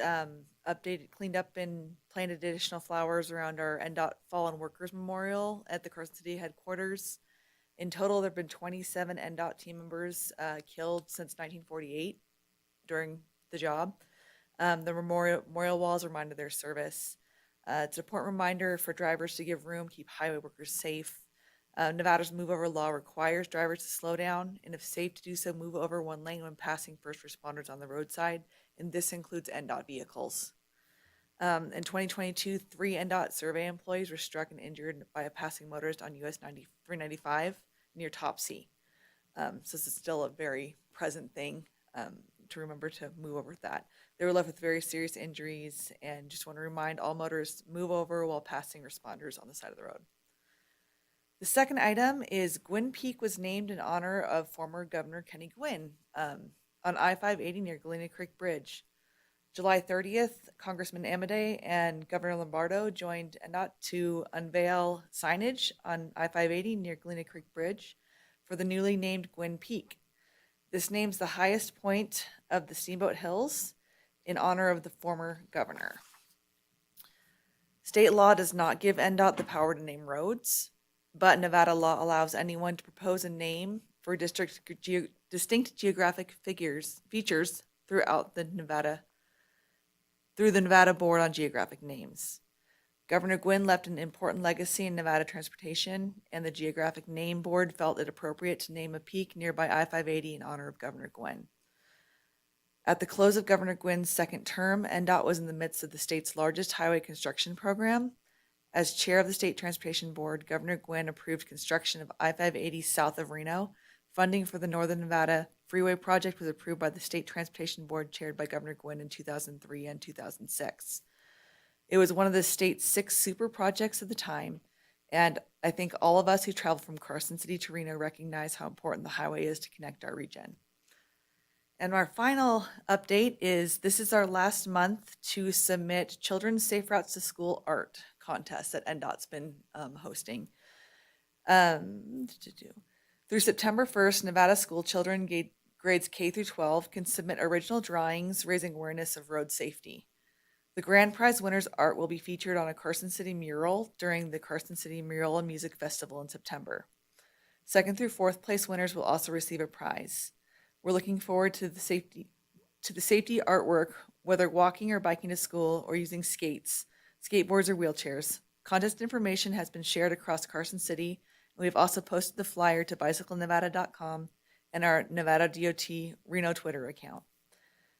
cleaned up and planted additional flowers around our NDOT Fallen Workers Memorial at the Carson City headquarters. In total, there have been 27 NDOT team members killed since 1948 during the job. The memorial walls remind of their service. It's an important reminder for drivers to give room, keep highway workers safe. Nevada's move over law requires drivers to slow down, and if safe to do so, move over one lane when passing first responders on the roadside, and this includes NDOT vehicles. In 2022, 3 NDOT survey employees were struck and injured by a passing motorist on US 395 near Topsy. So this is still a very present thing to remember to move over with that. They were left with very serious injuries, and just want to remind all motorists, move over while passing responders on the side of the road. The second item is Gwynn Peak was named in honor of former Governor Kenny Gwynn on I-580 near Galena Creek Bridge. July 30th, Congressman Amodei and Governor Lombardo joined NDOT to unveil signage on I-580 near Galena Creek Bridge for the newly named Gwynn Peak. This names the highest point of the Steamboat Hills in honor of the former governor. State law does not give NDOT the power to name roads, but Nevada law allows anyone to propose a name for distinct geographic features throughout the Nevada Board on Geographic Names. Governor Gwynn left an important legacy in Nevada transportation, and the Geographic Name Board felt it appropriate to name a peak nearby I-580 in honor of Governor Gwynn. At the close of Governor Gwynn's second term, NDOT was in the midst of the state's largest highway construction program. As chair of the State Transportation Board, Governor Gwynn approved construction of I-580 south of Reno. Funding for the Northern Nevada Freeway project was approved by the State Transportation Board chaired by Governor Gwynn in 2003 and 2006. It was one of the state's 6 super projects at the time, and I think all of us who travel from Carson City to Reno recognize how important the highway is to connect our region. And our final update is this is our last month to submit Children's Safe Routes to School art contest that NDOT's been hosting. Through September 1st, Nevada school children grades K through 12 can submit original drawings raising awareness of road safety. The grand prize winner's art will be featured on a Carson City mural during the Carson City Mural and Music Festival in September. 2nd through 4th place winners will also receive a prize. We're looking forward to the safety artwork, whether walking or biking to school or using skates, skateboards, or wheelchairs. Contest information has been shared across Carson City, and we've also posted the flyer to bicyclenevada.com and our Nevada DOT Reno Twitter account.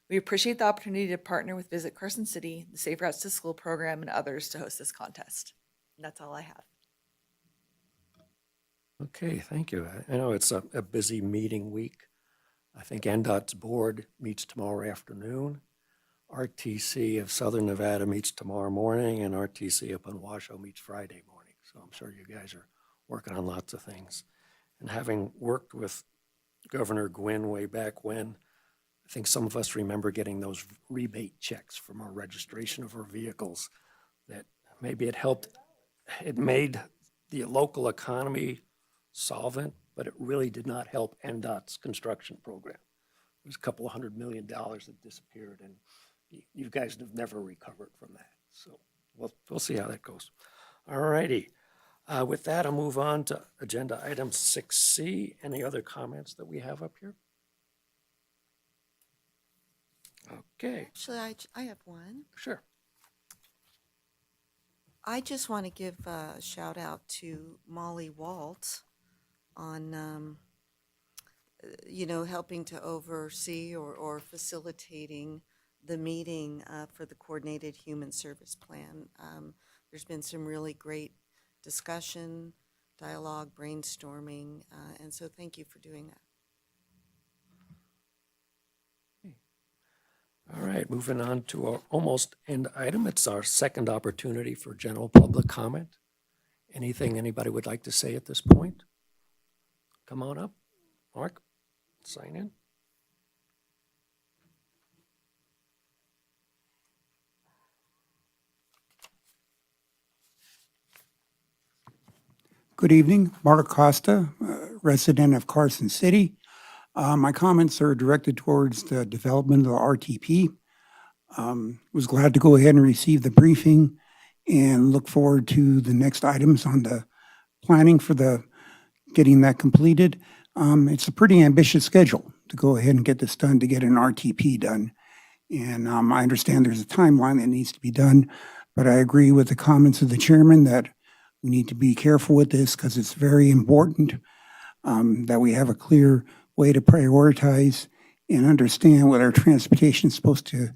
We appreciate the opportunity to partner with Visit Carson City, the Safe Routes to School program, and others to host this contest. And that's all I have. Okay, thank you. I know it's a busy meeting week. I think NDOT's board meets tomorrow afternoon. RTC of Southern Nevada meets tomorrow morning, and RTC up in Washoe meets Friday morning. So I'm sure you guys are working on lots of things. And having worked with Governor Gwynn way back when, I think some of us remember getting those rebate checks from our registration of our vehicles, that maybe it made the local economy solvent, but it really did not help NDOT's construction program. was a couple of $100 million that disappeared, and you guys have never recovered from that. So we'll see how that goes. All righty. With that, I'll move on to agenda item 6C. Any other comments that we have up here? Okay, Actually, I have one. sure. I just want to give a shout out to Molly Walt on, helping to oversee or facilitating the meeting for the Coordinated Human Service Plan. There's been some really great discussion, dialogue, brainstorming, and so thank you for doing that. All right, moving on to our almost end item. It's our second opportunity for general public comment. Anything anybody would like to say at this point? Come on up. Mark, sign in. Good evening, Mark Costa, resident of Carson City. My comments are directed towards the development of the RTP. Was glad to go ahead and receive the briefing and look forward to the next items on the planning for getting that completed. It's a pretty ambitious schedule to go ahead and get this done, to get an RTP done. And I understand there's a timeline that needs to be done, but I agree with the comments of the chairman that we need to be careful with this because it's very important that we have a clear way to prioritize and understand what our transportation is supposed to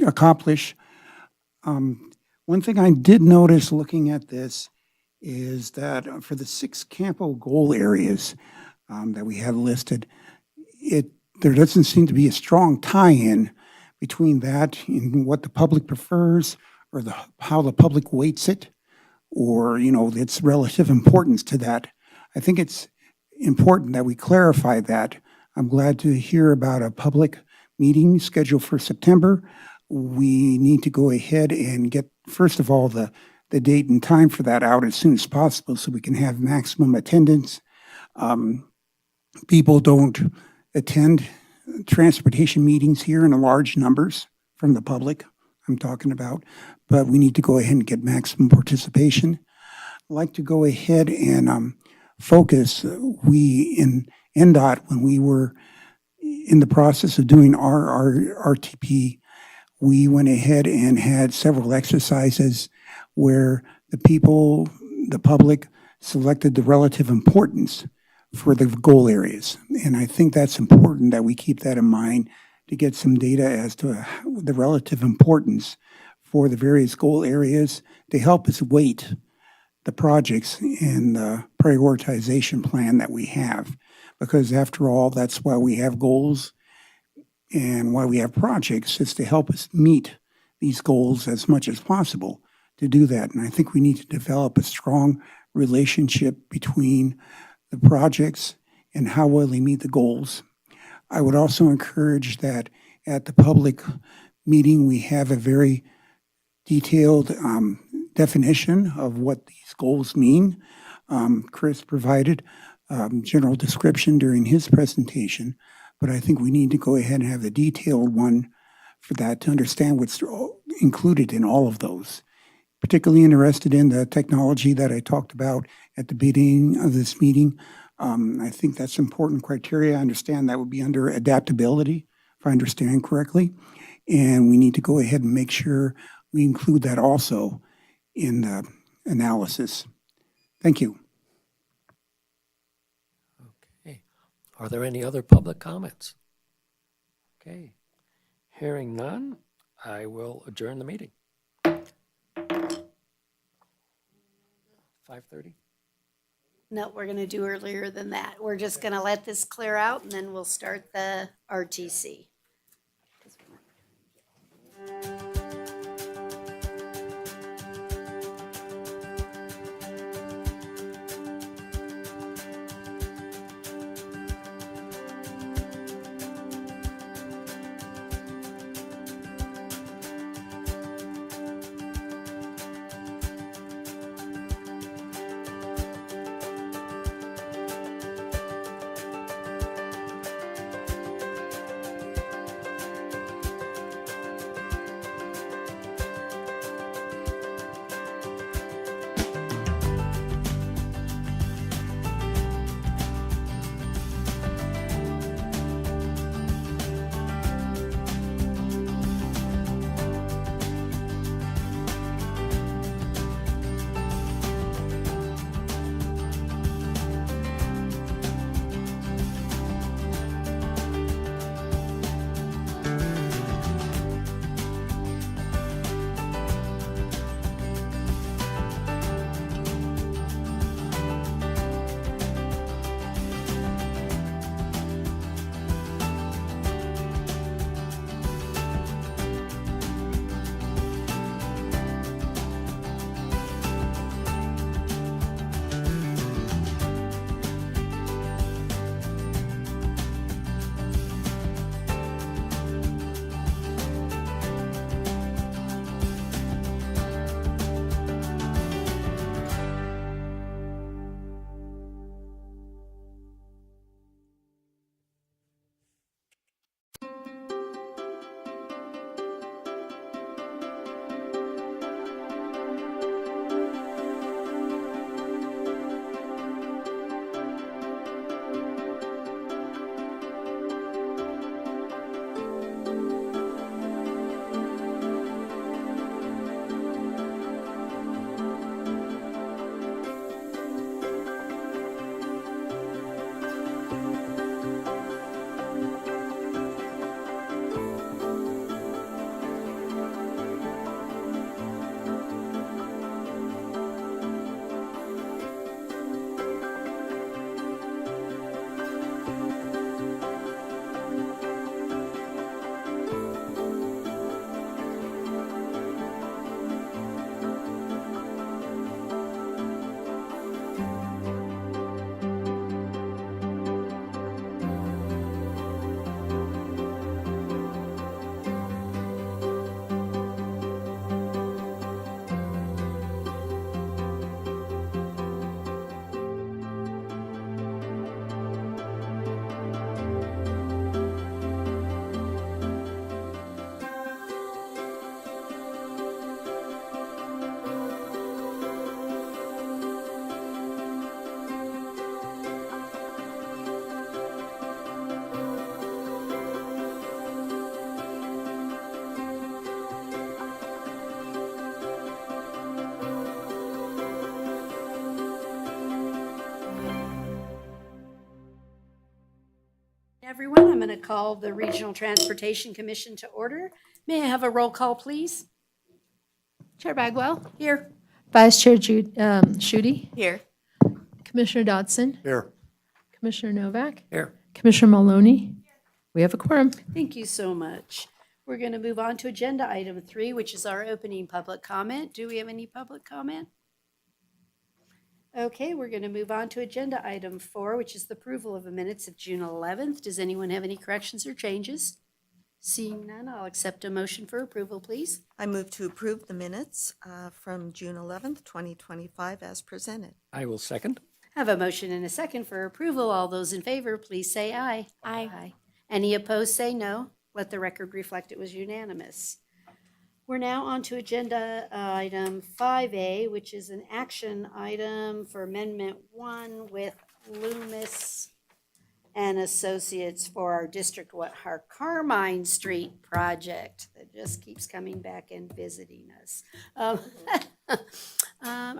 accomplish. One thing I did notice looking at this is that for the 6 CAMPO goal areas that we have listed, there doesn't seem to be a strong tie-in between that and what the public prefers or how the public weights it, or, its relative importance to that. I think it's important that we clarify that. I'm glad to hear about a public meeting scheduled for September. We need to go ahead and get, first of all, the date and time for that out as soon as possible so we can have maximum attendance. People don't attend transportation meetings here in large numbers from the public, I'm talking about, but we need to go ahead and get maximum participation. I'd like to go ahead and focus. We in NDOT, when we were in the process of doing our RTP, we went ahead and had several exercises where the public selected the relative importance for the goal areas. And I think that's important that we keep that in mind to get some data as to the relative importance for the various goal areas to help us weight the projects in the prioritization plan that we have. Because after all, that's why we have goals and why we have projects, is to help us meet these goals as much as possible to do that. And I think we need to develop a strong relationship between the projects and how well they meet the goals. I would also encourage that at the public meeting, we have a very detailed definition of what these goals mean. Chris provided general description during his presentation, but I think we need to go ahead and have a detailed one for that to understand what's included in all of those. Particularly interested in the technology that I talked about at the beginning of this meeting. I think that's important criteria. I understand that would be under adaptability, if I understand correctly. And we need to go ahead and make sure we include that also in the analysis. Thank you. Okay. Are there any other public comments? Okay. Hearing none, I will adjourn the meeting. 5:30? No, we're going to do earlier than that. We're just going to let this clear out and then we'll start the RTC. Everyone, I'm going to call the Regional Transportation Commission to order. May I have a roll call, please? Chair Bagwell, Here. Vice Chair Schutte, Here. Commissioner Dodson, Here. Commissioner Novak, Here. Commissioner Maloney. We have a quorum. Thank you so much. We're going to move on to agenda item 3, which is our opening public comment. Do we have any public comment? Okay, we're going to move on to agenda item 4, which is the approval of the minutes of June 11th. Does anyone have any corrections or changes? Seeing none, I'll accept a motion for approval, please. I move to approve the minutes from June 11th, 2025 as presented. I will second. Have a motion and a second for approval. All those in favor, please say aye. Aye. Any opposed, say no. Let the record reflect it was unanimous. We're now on to agenda item 5A, which is an action item for Amendment 1 with Loomis and Associates for our our Carmine Street project that just keeps coming back and visiting us. Are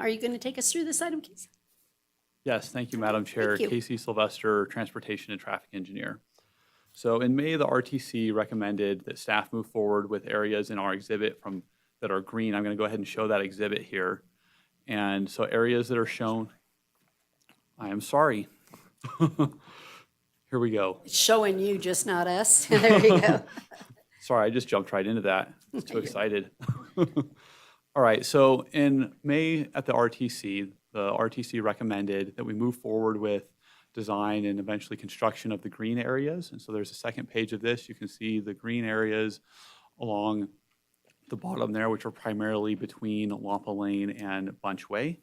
you going to take us through this item, Keith? Yes, thank you, Madam Chair. Thank you. Casey Sylvester, Transportation and Traffic Engineer. So in May, the RTC recommended that staff move forward with areas in our exhibit that are green. I'm going to go ahead and show that exhibit here. And so areas that are shown, I am sorry. Here we go. It's showing you, just not us. There you go. Sorry, I just jumped right into that. I was too excited. All right, so in May at the RTC recommended that we move forward with design and eventually construction of the green areas. And so there's a second page of this. You can see the green areas along the bottom there, which are primarily between Lampa Lane and Bunch Way.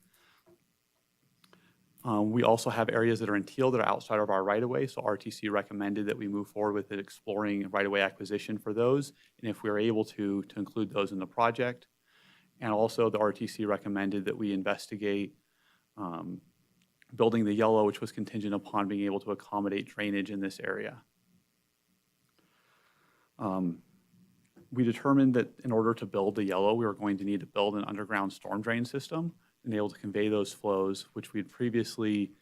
We also have areas that are in teal that are outside of our right-of-way. So RTC recommended that we move forward with exploring right-of-way acquisition for those, and if we are able to include those in the project. And also the RTC recommended that we investigate building the yellow, which was contingent upon being able to accommodate drainage in this area. We determined that in order to build the yellow, we were going to need to build an underground storm drain system and be able to convey those flows, which we had previously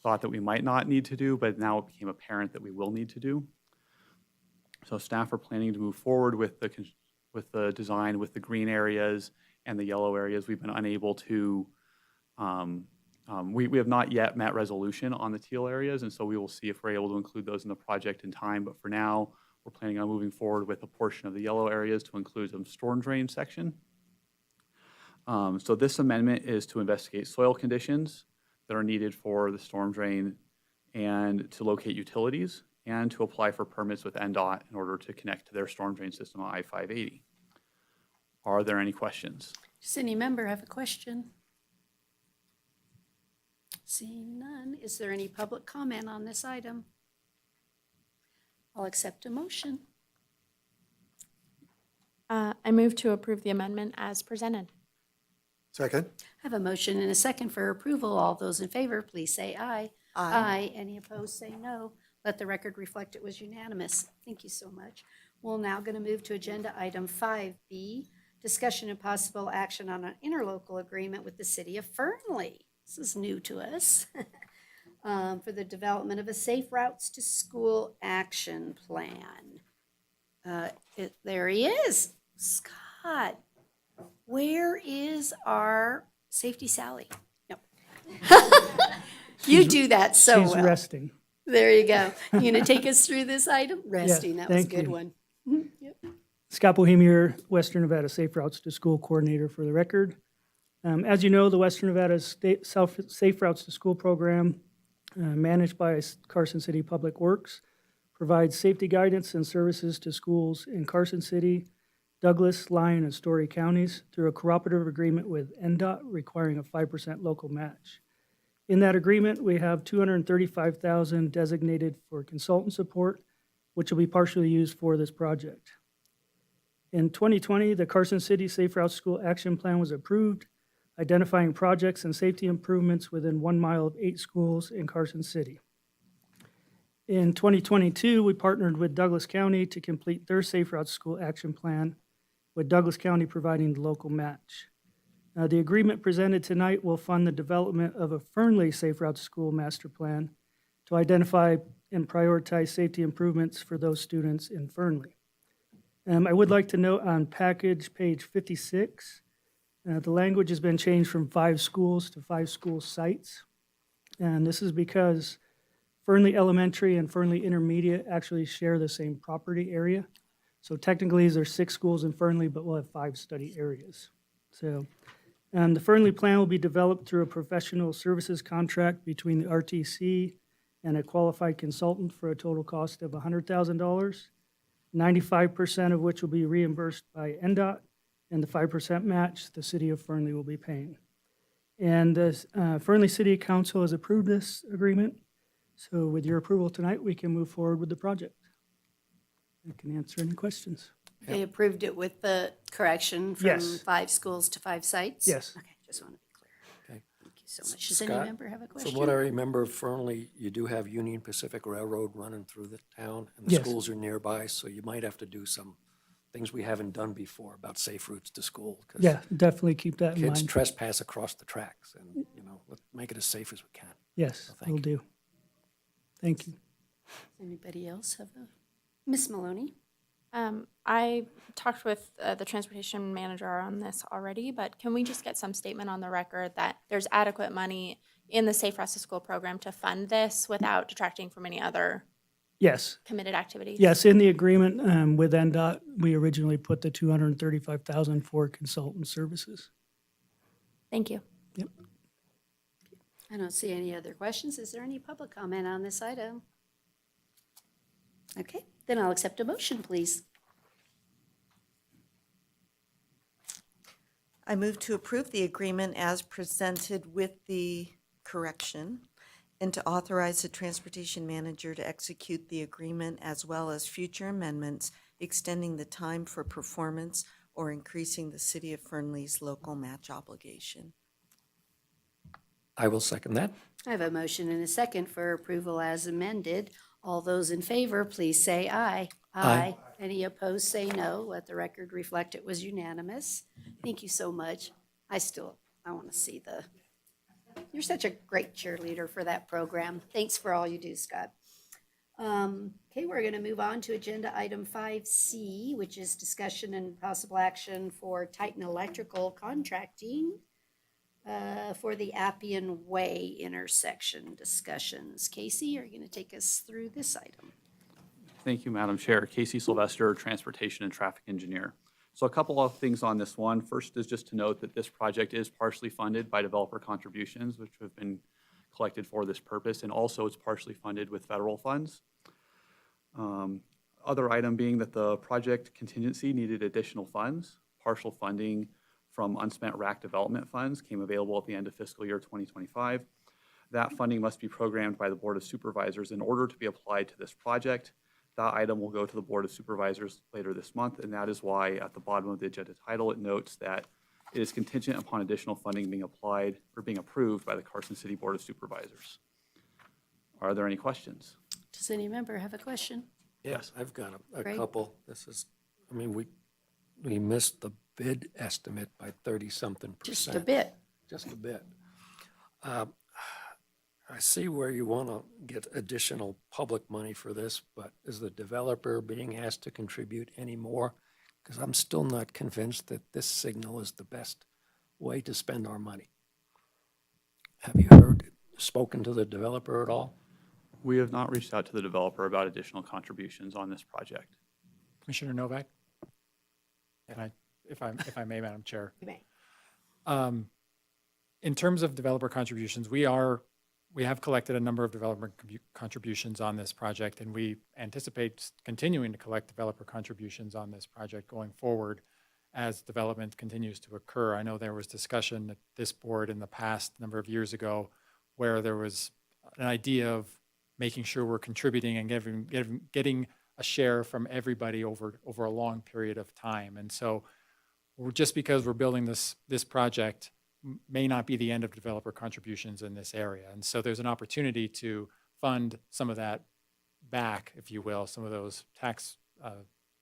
thought that we might not need to do, but now it became apparent that we will need to do. So staff are planning to move forward with the design with the green areas and the yellow areas. We've been unable to, we have not yet met resolution on the teal areas, and so we will see if we're able to include those in the project in time. But for now, we're planning on moving forward with a portion of the yellow areas to include some storm drain section. So this amendment is to investigate soil conditions that are needed for the storm drain and to locate utilities and to apply for permits with NDOT in order to connect to their storm drain system on I-580. Are there any questions? Does any member have a question? Seeing none, is there any public comment on this item? I'll accept a motion. I move to approve the amendment as presented. Second? I have a motion and a second for approval. All those in favor, please say aye. Aye. Any opposed, say no. Let the record reflect it was unanimous. Thank you so much. We're now going to move to agenda item 5B, discussion and possible action on an interlocal agreement with the city of Fernley. This is new to us. For the development of a Safe Routes to School action plan. There he is, Scott. Where is our safety Sally? No. You do that so She's well. resting. There you go. You gonna take us through this item? Resting, that was a thank good you. one. Yep. Scott Bohemier, Western Nevada Safe Routes to School Coordinator for the record. As you know, the Western Nevada Safe Routes to School program, managed by Carson City Public Works, provides safety guidance and services to schools in Carson City, Douglas, Lyon, and Story counties through a cooperative agreement with NDOT requiring a 5% local match. In that agreement, we have $235,000 designated for consultant support, which will be partially used for this project. In 2020, the Carson City Safe Routes School Action Plan was approved, identifying projects and safety improvements within 1 mile of 8 schools in Carson City. In 2022, we partnered with Douglas County to complete their Safe Routes School Action Plan, with Douglas County providing the local match. The agreement presented tonight will fund the development of a Fernley Safe Routes School Master Plan, to identify and prioritize safety improvements for those students in Fernley. I would like to note on package page 56, the language has been changed from 5 schools to 5 school sites. And this is because Fernley Elementary and Fernley Intermediate actually share the same property area. So technically, there's 6 schools in Fernley, but we'll have 5 study areas. So the Fernley plan will be developed through a professional services contract between the RTC and a qualified consultant for a total cost of $100,000, 95% of which will be reimbursed by NDOT, and the 5% match the city of Fernley will be paying. And the Fernley City Council has approved this agreement. So with your approval tonight, we can move forward with the project. I can answer any questions. They approved it with the correction from Yes. 5 schools to 5 sites? Yes. Okay, just want to be clear. Okay. Thank you so much. Does any Scott, member have a From question? what I remember of Fernley, you do have Union Pacific Railroad running through the town, and the Yes. schools are nearby, so you might have to do some things we haven't done before about safe routes to school. 'Cause Yeah, definitely keep that in kids mind. trespass across the tracks, and, let's make it as safe as we can. Yes, thank will you. do. Thank you. Anybody else have a? Ms. Maloney? I talked with the transportation manager on this already, but can we just get some statement on the record that there's adequate money in the Safe Routes to School program to fund this without detracting from any other Yes. committed activities? Yes, in the agreement with NDOT, we originally put the $235,000 for consultant services. Thank you. Yep. I don't see any other questions. Is there any public comment on this item? Okay, then I'll accept a motion, please. I move to approve the agreement as presented with the correction and to authorize the transportation manager to execute the agreement as well as future amendments extending the time for performance or increasing the city of Fernley's local match obligation. I will second that. I have a motion and a second for approval as amended. All those in favor, please say aye. Aye. Any opposed, say no. Let the record reflect it was unanimous. Thank you so much. I want to see you're such a great cheerleader for that program. Thanks for all you do, Scott. Okay, we're going to move on to agenda item 5C, which is discussion and possible action for Titan Electrical contracting for the Appian Way intersection discussions. Casey, are you going to take us through this item? Thank you, Madam Chair. Casey Sylvester, Transportation and Traffic Engineer. So a couple of things on this one. First is just to note that this project is partially funded by developer contributions, which have been collected for this purpose, and also it's partially funded with federal funds. Other item being that the project contingency needed additional funds. Partial funding from unspent RAC development funds came available at the end of fiscal year 2025. That funding must be programmed by the Board of Supervisors in order to be applied to this project. That item will go to the Board of Supervisors later this month, and that is why at the bottom of the agenda title, it notes that it is contingent upon additional funding being applied or being approved by the Carson City Board of Supervisors. Are there any questions? Does any member have a question? Yes, I've got a Great. couple. We missed the bid estimate by 30-something percent. Just a bit. Just a bit. I see where you want to get additional public money for this, but is the developer being asked to contribute any more? Because I'm still not convinced that this signal is the best way to spend our money. Have you spoken to the developer at all? We have not reached out to the developer about additional contributions on this project. Commissioner Novak? If I may, Madam Chair. You may. In terms of developer contributions, we have collected a number of developer contributions on this project, and we anticipate continuing to collect developer contributions on this project going forward as development continues to occur. I know there was discussion at this board in the past number of years ago where there was an idea of making sure we're contributing and getting a share from everybody over a long period of time. And so just because we're building this project may not be the end of developer contributions in this area. And so there's an opportunity to fund some of that back, if you will, some of those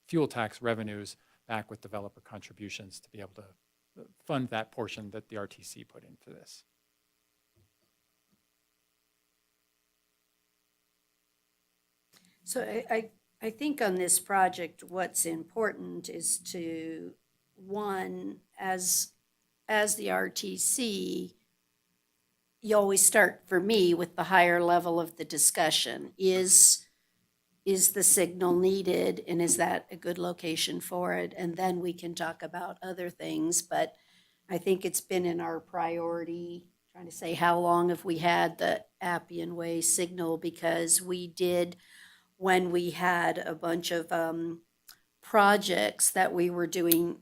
fuel tax revenues back with developer contributions to be able to fund that portion that the RTC put into this. So I think on this project, what's important is to, one, as the RTC, you always start, for me, with the higher level of the discussion. Is the signal needed, and is that a good location for it? And then we can talk about other things, but I think it's been in our priority, trying to say, how long have we had the Appian Way signal? Because we did, when we had a bunch of projects that we were doing,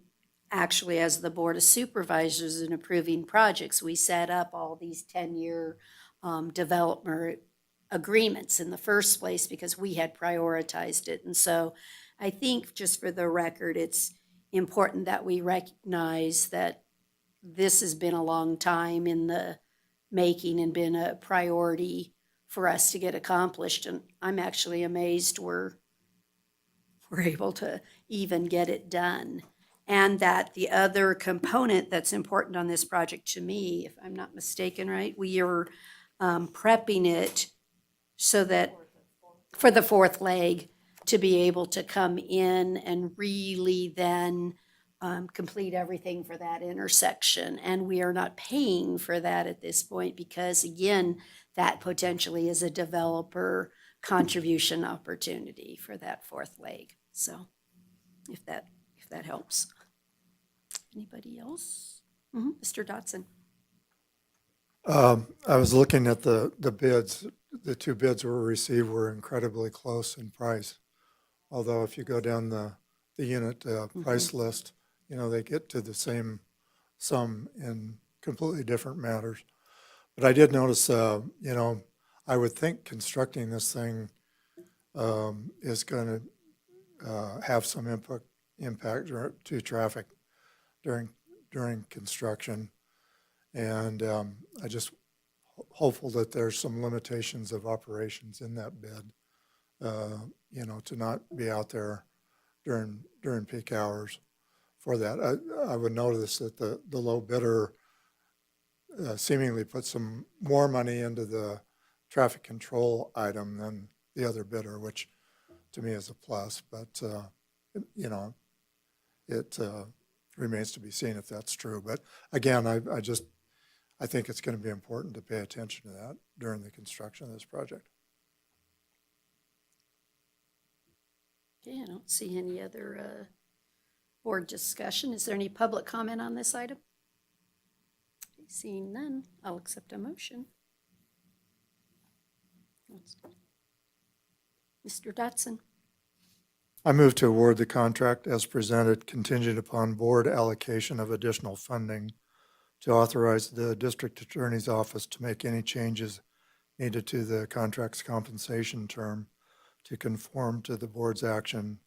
actually as the Board of Supervisors and approving projects, we set up all these 10-year development agreements in the first place because we had prioritized it. And so I think, just for the record, it's important that we recognize that this has been a long time in the making and been a priority for us to get accomplished. And I'm actually amazed we're able to even get it done. And that the other component that's important on this project to me, if I'm not mistaken, right, we are prepping it so that for the fourth leg, to be able to come in and really then complete everything for that intersection. And we are not paying for that at this point because, again, that potentially is a developer contribution opportunity for that fourth leg. So if that helps. Anybody else? Mr. Dotson. I was looking at the bids. The two bids were received were incredibly close in price. Although if you go down the unit price list, you know, they get to the same sum in completely different matters. But I did notice, you know, I would think constructing this thing is going to have some impact to traffic during construction. And I just hopeful that there's some limitations of operations in that bid, you know, to not be out there during peak hours for that. I would notice that the low bidder seemingly put some more money into the traffic control item than the other bidder, which to me is a plus, but you know, it remains to be seen if that's true. But again, I think it's going to be important to pay attention to that during the construction of this project. Okay, I don't see any other board discussion. Is there any public comment on this item? Seeing none, I'll accept a motion. Mr. Dotson. I move to award the contract as presented, contingent upon board allocation of additional funding to authorize the district attorney's office to make any changes needed to the contract's compensation term to conform to the board's action,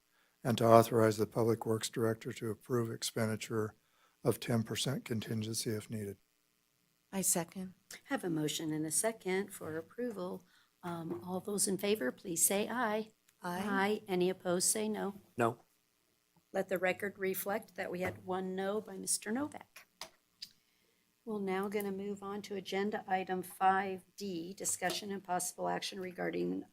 and to authorize the public works director to approve expenditure of 10% contingency if needed. I second. Have a motion and a second for approval. All those in favor, please say aye. Aye. Any opposed, say no. No. Let the record reflect that we had one no by Mr. Novak. We're now going to move on to agenda item 5D, discussion and possible action regarding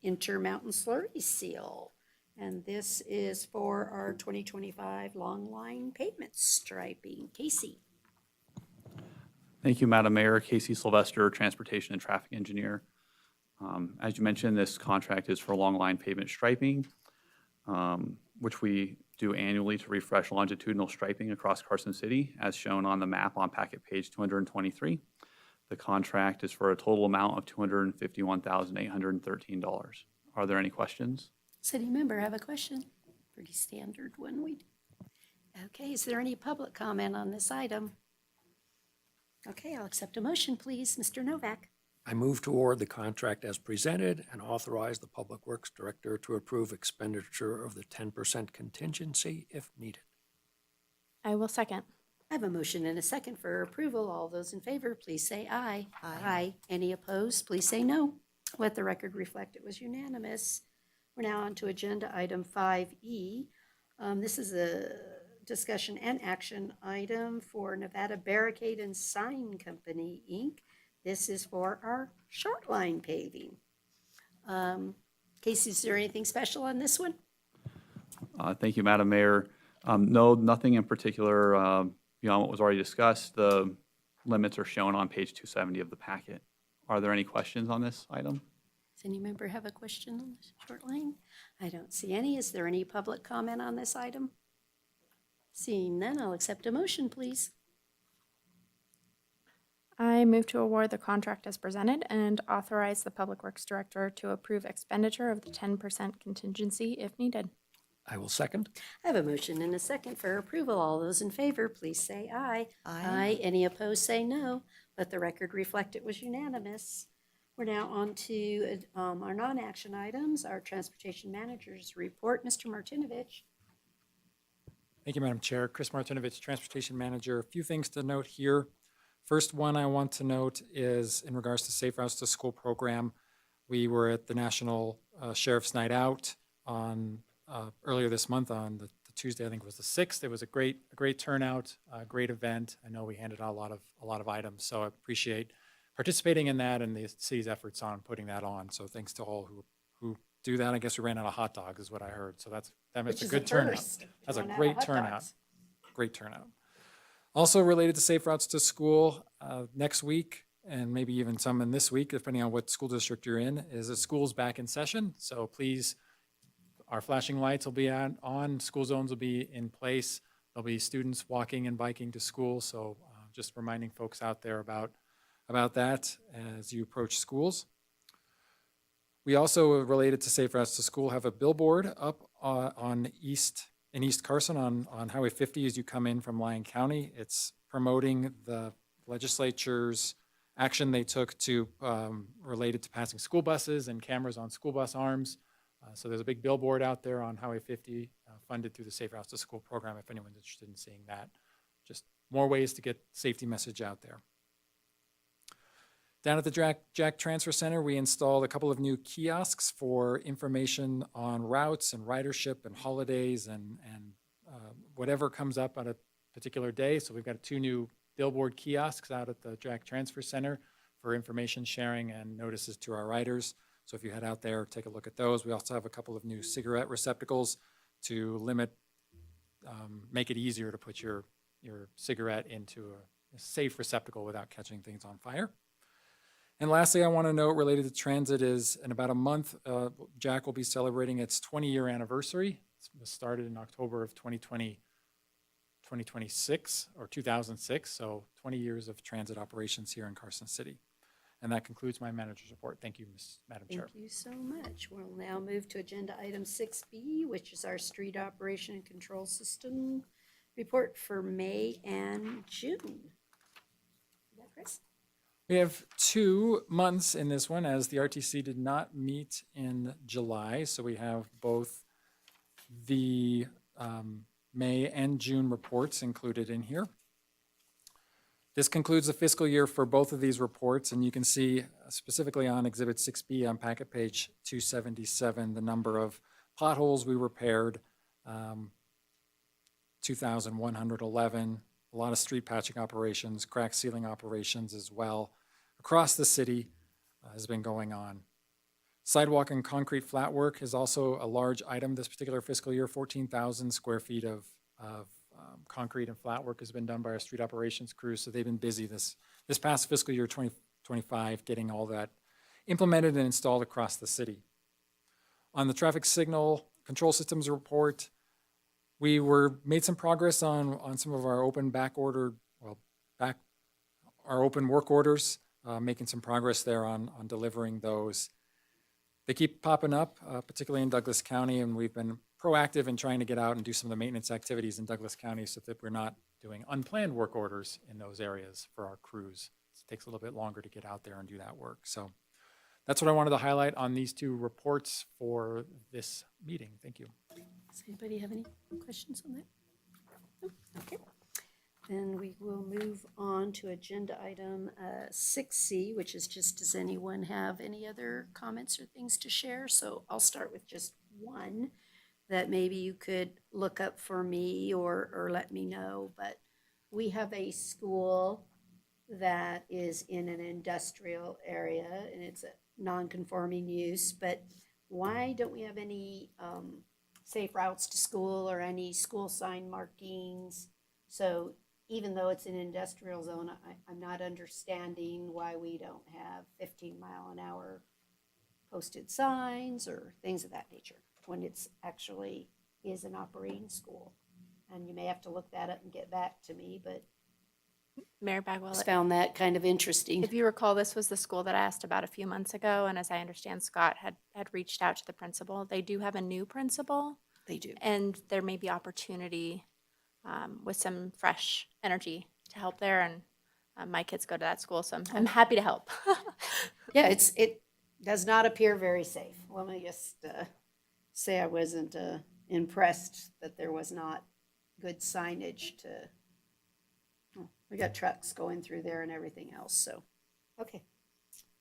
Intermountain Slurry Seal. And this is for our 2025 long line pavement striping. Casey. Thank you, Madam Mayor. Casey Sylvester, Transportation and Traffic Engineer. As you mentioned, this contract is for long line pavement striping, which we do annually to refresh longitudinal striping across Carson City, as shown on the map on packet page 223. The contract is for a total amount of $251,813. Are there any questions? City member, have a question? Pretty standard one we do. Okay, is there any public comment on this item? Okay, I'll accept a motion, please. Mr. Novak. I move to award the contract as presented and authorize the Public Works Director to approve expenditure of the 10% contingency if needed. I will second. I have a motion and a second for approval. All those in favor, please say aye. Aye. Any opposed, please say no. Let the record reflect it was unanimous. We're now on to agenda item 5E. This is a discussion and action item for Nevada Barricade and Sign Company, Inc. This is for our short line paving. Casey, is there anything special on this one? Thank you, Madam Mayor. No, nothing in particular beyond what was already discussed. The limits are shown on page 270 of the packet. Are there any questions on this item? Does any member have a question on this short line? I don't see any. Is there any public comment on this item? Seeing none, I'll accept a motion, please. I move to award the contract as presented and authorize the Public Works Director to approve expenditure of the 10% contingency if needed. I will second. I have a motion and a second for approval. All those in favor, please say aye. Aye. Any opposed, say no. Let the record reflect it was unanimous. We're now on to our non-action items, our Transportation Manager's report. Mr. Martinovich. Thank you, Madam Chair. Chris Martinovich, Transportation Manager. A few things to note here. First one I want to note is in regards to Safe Routes to School program. We were at the National Sheriff's Night Out on earlier this month on the Tuesday, I think it was the 6th. It was a great turnout, a great event. I know we handed out a lot of items, so I appreciate participating in that and the city's efforts on putting that on. So thanks to all who do that. I guess we ran out of hot dogs is what I heard. So that's a good turnout. That's a great turnout. Great turnout. Also related to Safe Routes to School, next week, and maybe even some in this week, depending on what school district you're in, is the school's back in session. So please, our flashing lights will be on, school zones will be in place. There'll be students walking and biking to school. So just reminding folks out there about that as you approach schools. We also, related to Safe Routes to School, have a billboard up in East Carson on Highway 50 as you come in from Lyon County. It's promoting the legislature's action they took to related to passing school buses and cameras on school bus arms. So there's a big billboard out there on Highway 50 funded through the Safe Routes to School program if anyone's interested in seeing that. Just more ways to get safety message out there. Down at the Jack Transfer Center, we installed a couple of new kiosks for information on routes and ridership and holidays and whatever comes up on a particular day. So we've got 2 new billboard kiosks out at the Jack Transfer Center for information sharing and notices to our riders. So if you head out there, take a look at those. We also have a couple of new cigarette receptacles to make it easier to put your cigarette into a safe receptacle without catching things on fire. And lastly, I want to note related to transit is in about a month, Jack will be celebrating its 20-year anniversary. It was started in October of 2026 or 2006, so 20 years of transit operations here in Carson City. And that concludes my manager's report. Thank you, Madam Chair. Thank you so much. We'll now move to agenda item 6B, which is our street operation and control system report for May and June. Is that Chris? We have 2 months in this one as the RTC did not meet in July. So we have both the May and June reports included in here. This concludes the fiscal year for both of these reports, and you can see specifically on Exhibit 6B on packet page 277, the number of potholes we repaired, 2,111, a lot of street patching operations, crack sealing operations as well. Across the city has been going on. Sidewalk and concrete flat work is also a large item this particular fiscal year. 14,000 square feet of concrete and flat work has been done by our street operations crew, so they've been busy this past fiscal year 2025 getting all that implemented and installed across the city. On the traffic signal control systems report, we made some progress on some of our open open work orders, making some progress there on delivering those. They keep popping up, particularly in Douglas County, and we've been proactive in trying to get out and do some of the maintenance activities in Douglas County so that we're not doing unplanned work orders in those areas for our crews. It takes a little bit longer to get out there and do that work. So that's what I wanted to highlight on these 2 reports for this meeting. Thank you. Does anybody have any questions on that? No? Okay. Then we will move on to agenda item 6C, which is just, does anyone have any other comments or things to share? So I'll start with just one that maybe you could look up for me or let me know. But we have a school that is in an industrial area, and it's a non-conforming use, but why don't we have any safe routes to school or any school sign markings? So even though it's an industrial zone, I'm not understanding why we don't have 15-mile-an-hour posted signs or things of that nature when it's actually is an operating school. And you may have to look that up and get back to me, but Mayor I Bagwell, just found that kind of interesting. if you recall, this was the school that I asked about a few months ago, and as I understand, Scott had reached out to the principal. They do have a new principal, They do. and there may be opportunity with some fresh energy to help there, and my kids go to that school, so I'm happy to help. Yeah, it does not appear very safe. Let me just say I wasn't impressed that there was not good signage to, we got trucks going through there and everything else, so, okay.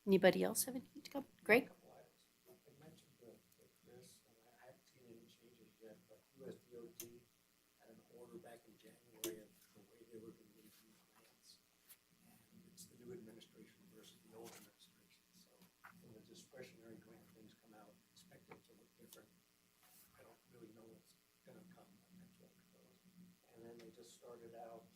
Anybody else have anything to come? Greg? I mentioned to Chris, and I haven't seen any changes yet, but USDOT had an order back in January of the way they were going to review grants. And it's the new administration versus the old administration. So when the discretionary grant things come out, expect it to look different. I don't really know what's going to come, but that's what it goes. And then they just started out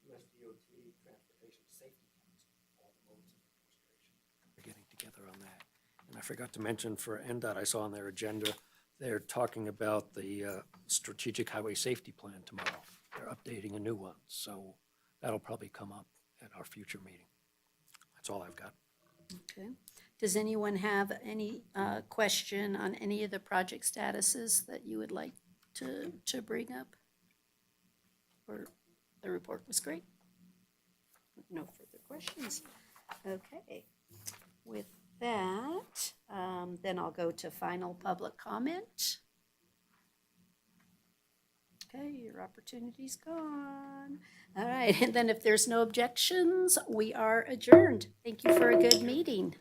USDOT Transportation Safety Council, all the modes of administration. We're getting together on that. And I forgot to mention for NDOT, I saw on their agenda, they're talking about the Strategic Highway Safety Plan tomorrow. They're updating a new one, so that'll probably come up at our future meeting. That's all I've got. Okay. Does anyone have any question on any of the project statuses that you would like to bring up? Or the report was great? No further questions. Okay. With that, then I'll go to final public comment. Okay, your opportunity's gone. All right, and then if there's no objections, we are adjourned. Thank you for a good meeting.